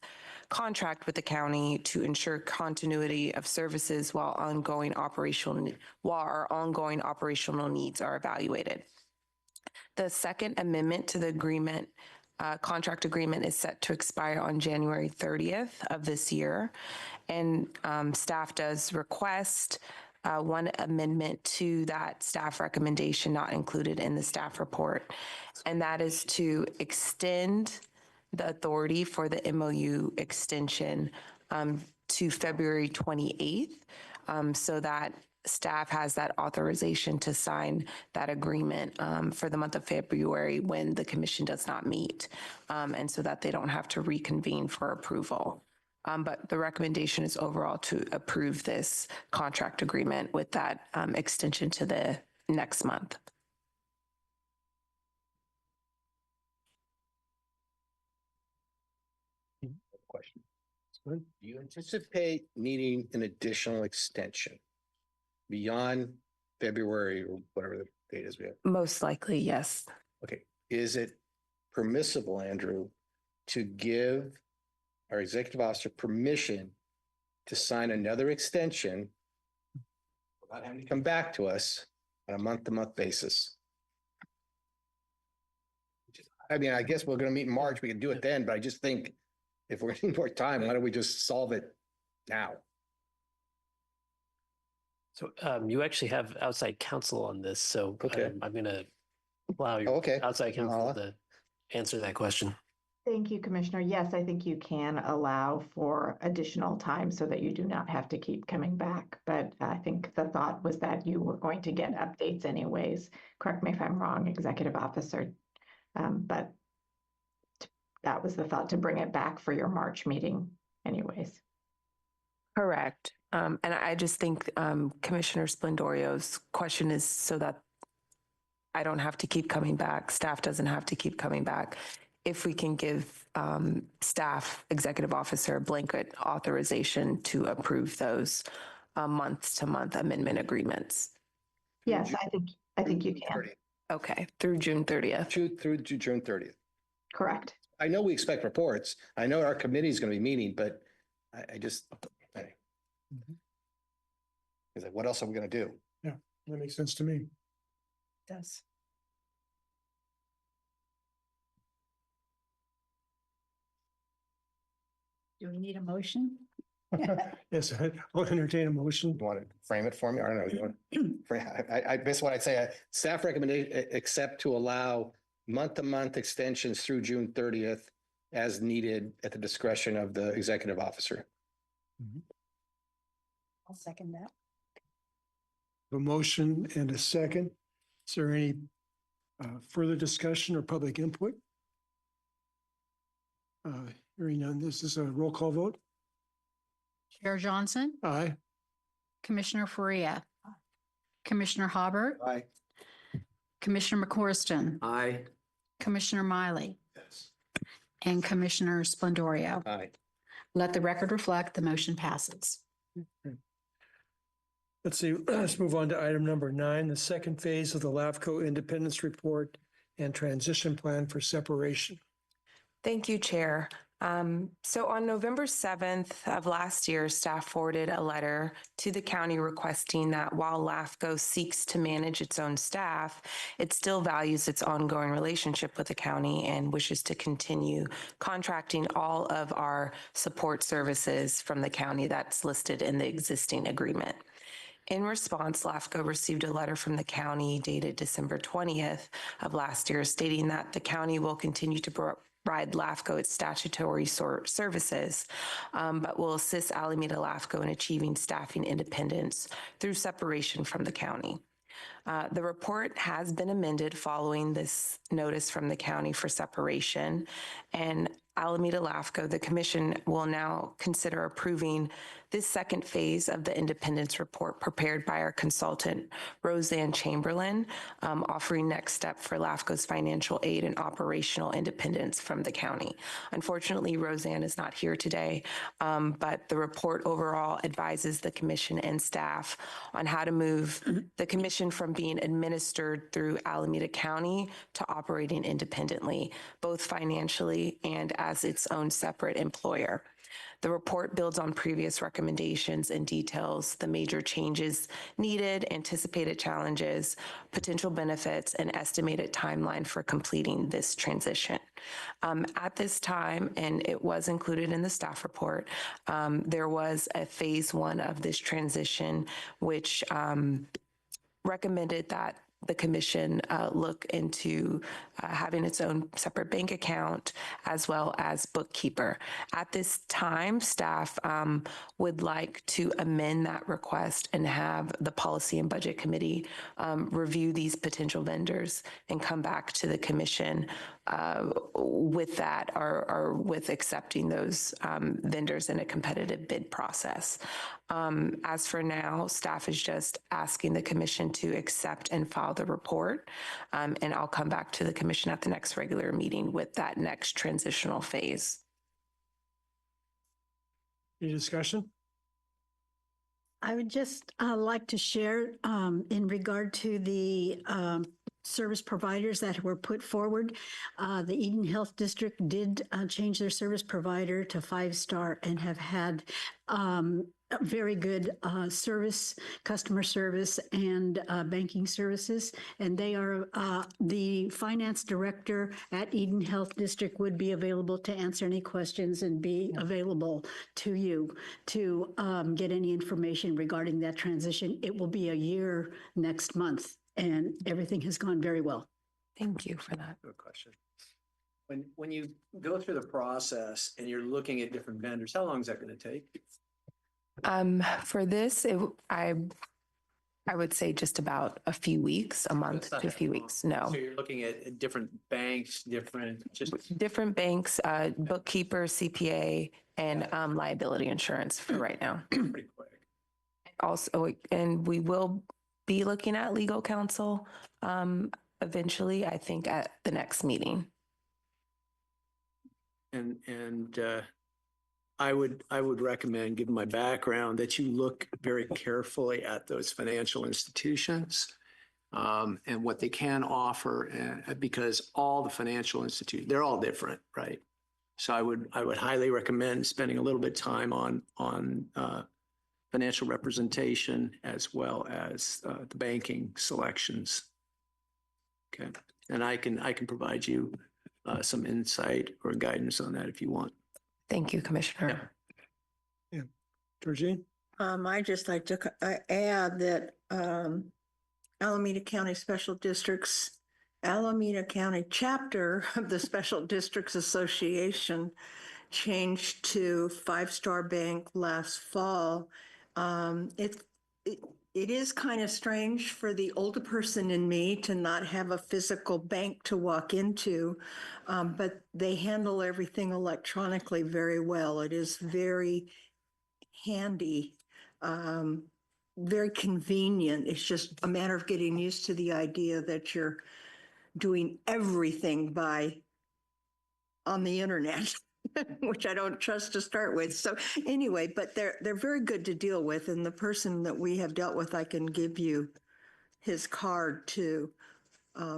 contract with the county to ensure continuity of services while our ongoing operational needs are evaluated. The Second Amendment to the agreement, contract agreement, is set to expire on January 30th of this year, and staff does request one amendment to that staff recommendation not included in the staff report, and that is to extend the authority for the MOU extension to February 28th, so that staff has that authorization to sign that agreement for the month of February when the commission does not meet, and so that they don't have to reconvene for approval. But the recommendation is overall to approve this contract agreement with that extension to the next month. Question. Do you anticipate needing an additional extension beyond February or whatever the date is? Most likely, yes. Okay. Is it permissible, Andrew, to give our executive officer permission to sign another extension without having to come back to us on a month-to-month basis? I mean, I guess we're going to meet in March. We can do it then, but I just think if we're going to need more time, why don't we just solve it now? So you actually have outside counsel on this, so okay. I'm going to allow your outside counsel to answer that question. Thank you, Commissioner. Yes, I think you can allow for additional time so that you do not have to keep coming back. But I think the thought was that you were going to get updates anyways. Correct me if I'm wrong, Executive Officer. But that was the thought, to bring it back for your March meeting anyways. Correct. And I just think Commissioner Splendorio's question is so that I don't have to keep coming back, staff doesn't have to keep coming back. If we can give staff, executive officer, blanket authorization to approve those month-to-month amendment agreements. Yes, I think you can. 30th. Okay, through June 30th. Through June 30th. Correct. I know we expect reports. I know our committee is going to be meeting, but I just, it's like, what else are we going to do? Yeah, that makes sense to me. It does. Do we need a motion? Yes, I'll entertain a motion. You want to frame it for me? I don't know. You want to, I guess what I'd say, staff recommendation, except to allow month-to-month extensions through June 30th as needed at the discretion of the executive officer. I'll second that. A motion and a second. Is there any further discussion or public input? Hearing none, this is a roll call vote. Chair Johnson, Aye. Commissioner Faria, Commissioner Hobart, Aye. Commissioner McCorston, Aye. Commissioner Miley, Yes. and Commissioner Splendorio. Aye. Let the record reflect the motion passes. Let's see, let's move on to item number 9, the second phase of the LAFCO Independence Report and Transition Plan for Separation. Thank you, Chair. So on November 7th of last year, staff forwarded a letter to the county requesting that while LAFCO seeks to manage its own staff, it still values its ongoing relationship with the county and wishes to continue contracting all of our support services from the county that's listed in the existing agreement. In response, LAFCO received a letter from the county dated December 20th of last year stating that the county will continue to provide LAFCO its statutory services, but will assist Alameda LAFCO in achieving staffing independence through separation from the county. The report has been amended following this notice from the county for separation, and Alameda LAFCO, the commission will now consider approving this second phase of the independence report prepared by our consultant, Roseanne Chamberlain, offering next step for LAFCO's financial aid and operational independence from the county. Unfortunately, Roseanne is not here today, but the report overall advises the commission and staff on how to move the commission from being administered through Alameda County to operating independently, both financially and as its own separate employer. The report builds on previous recommendations and details the major changes needed, anticipated challenges, potential benefits, and estimated timeline for completing this transition. At this time, and it was included in the staff report, there was a phase one of this transition, which recommended that the commission look into having its own separate bank account as well as bookkeeper. At this time, staff would like to amend that request and have the Policy and Budget Committee review these potential vendors and come back to the commission with that or with accepting those vendors in a competitive bid process. As for now, staff is just asking the commission to accept and file the report, and I'll come back to the commission at the next regular meeting with that next transitional phase. Any discussion? I would just like to share in regard to the service providers that were put forward. The Eden Health District did change their service provider to 5-star and have had very good customer service and banking services. And they are, the finance director at Eden Health District would be available to answer any questions and be available to you to get any information regarding that transition. It will be a year next month, and everything has gone very well. Thank you for that. Good question. When you go through the process and you're looking at different vendors, how long is that going to take? For this, I would say just about a few weeks, a month to a few weeks. No. So you're looking at different banks, different banks, bookkeeper, CPA, and liability insurance for right now. Pretty quick. Also, and we will be looking at legal counsel eventually, I think, at the next meeting. And I would recommend, given my background, that you look very carefully at those financial institutions and what they can offer, because all the financial institutions, they're all different, right? So I would highly recommend spending a little bit of time on financial representation as well as the banking selections. Okay, and I can provide you some insight or guidance on that if you want. Thank you, Commissioner. Yeah. Georgine? I just like to add that Alameda County Special Districts, Alameda County chapter of the Special Districts Association changed to 5-Star Bank last fall. It is kind of strange for the older person in me to not have a physical bank to walk into, but they handle everything electronically very well. It is very handy, very convenient. It's just a matter of getting used to the idea that you're doing everything on the internet. Which I don't trust to start with. So anyway, but they're very good to deal with. And the person that we have dealt with, I can give you his card too.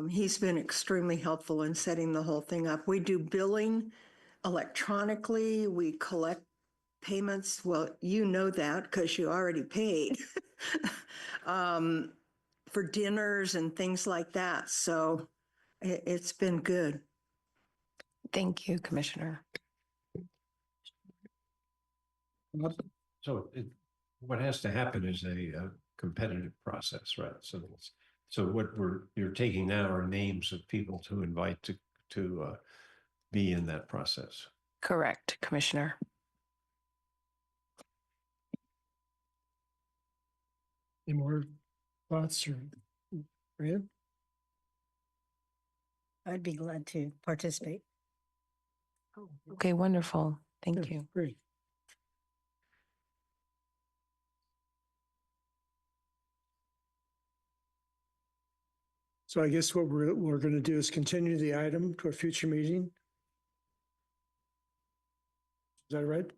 He's been extremely helpful in setting the whole thing up. We do billing electronically. We collect payments. Well, you know that because you already paid for dinners and things like that. So it's been good. Thank you, Commissioner. So what has to happen is a competitive process, right? So what you're taking now are names of people to invite to be in that process. Correct, Commissioner. Any more thoughts or Fran? I'd be glad to participate. Okay, wonderful. Thank you. Great. So I guess what we're going to do is continue the item to a future meeting. Is that right?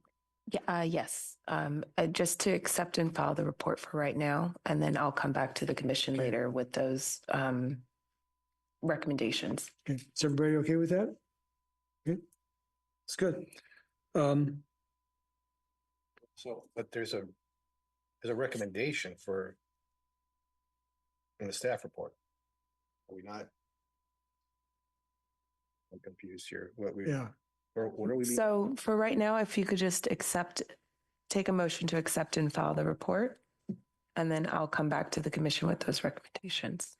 Yeah, yes. Just to accept and file the report for right now, and then I'll come back to the commission later with those recommendations. Okay. Is everybody okay with that? Okay. It's good. So, but there's a recommendation for in the staff report. Are we not? I'm confused here. Or what are we? So for right now, if you could just take a motion to accept and file the report, and then I'll come back to the commission with those recommendations.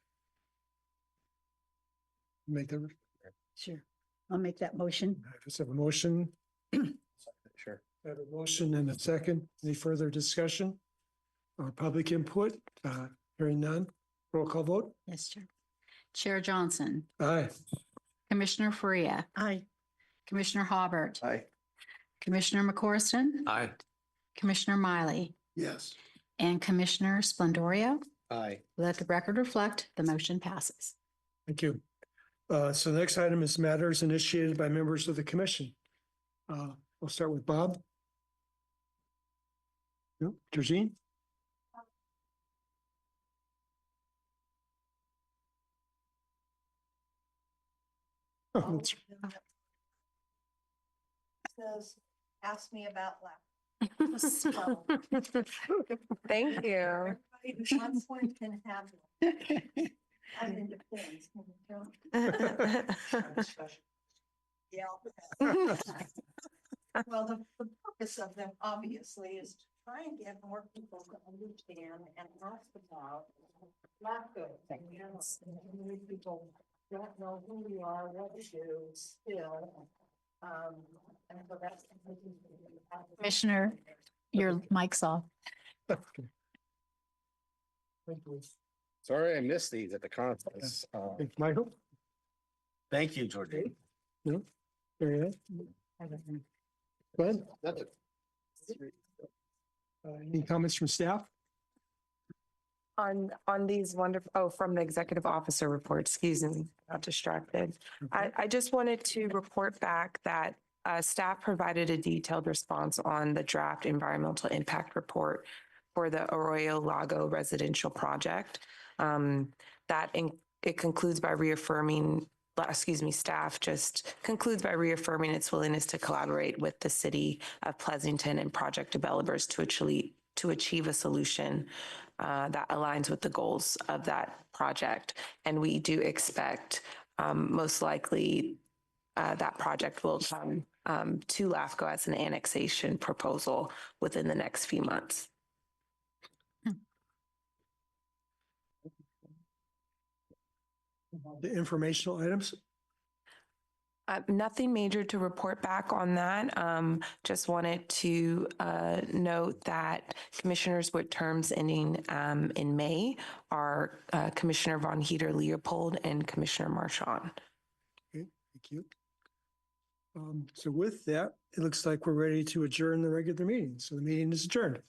Make that. Sure. I'll make that motion. I just have a motion. Sure. I have a motion and a second. Any further discussion or public input? Hearing none. Roll call vote. Yes, Chair. Chair Johnson, Aye. Commissioner Faria, Aye. Commissioner Hobart, Aye. Commissioner McCorston, Aye. Commissioner Miley, Yes. and Commissioner Splendorio. Aye. Let the record reflect the motion passes. Thank you. So the next item is matters initiated by members of the commission. We'll start with Bob. No, Georgine? Oh, that's Says, ask me about Thank you. Everybody who wants one can have one. I'm in defense. Yeah. Well, the purpose of them obviously is to try and get more people to understand and ask about LAFCO things. Many people don't know who we are, what we do still. And so that's. Commissioner, your mic's off. Sorry, I missed these at the conference. Michael? Thank you, Georgine. No? Very good. Go ahead. Any comments from staff? On these wonderful, from the executive officer report, excuse me, got distracted. I just wanted to report back that staff provided a detailed response on the draft environmental impact report for the Arroyo Lago residential project. It concludes by reaffirming, staff just concludes by reaffirming its willingness to collaborate with the city of Pleasanton and project developers to achieve a solution that aligns with the goals of that project. And we do expect most likely that project will come to LAFCO as an annexation proposal within the next few months. The informational items? Nothing major to report back on that. Just wanted to note that commissioners with terms ending in May are Commissioner Von Heater Leopold and Commissioner Marchand. Okay, thank you. So with that, it looks like we're ready to adjourn the regular meeting. So the meeting is adjourned.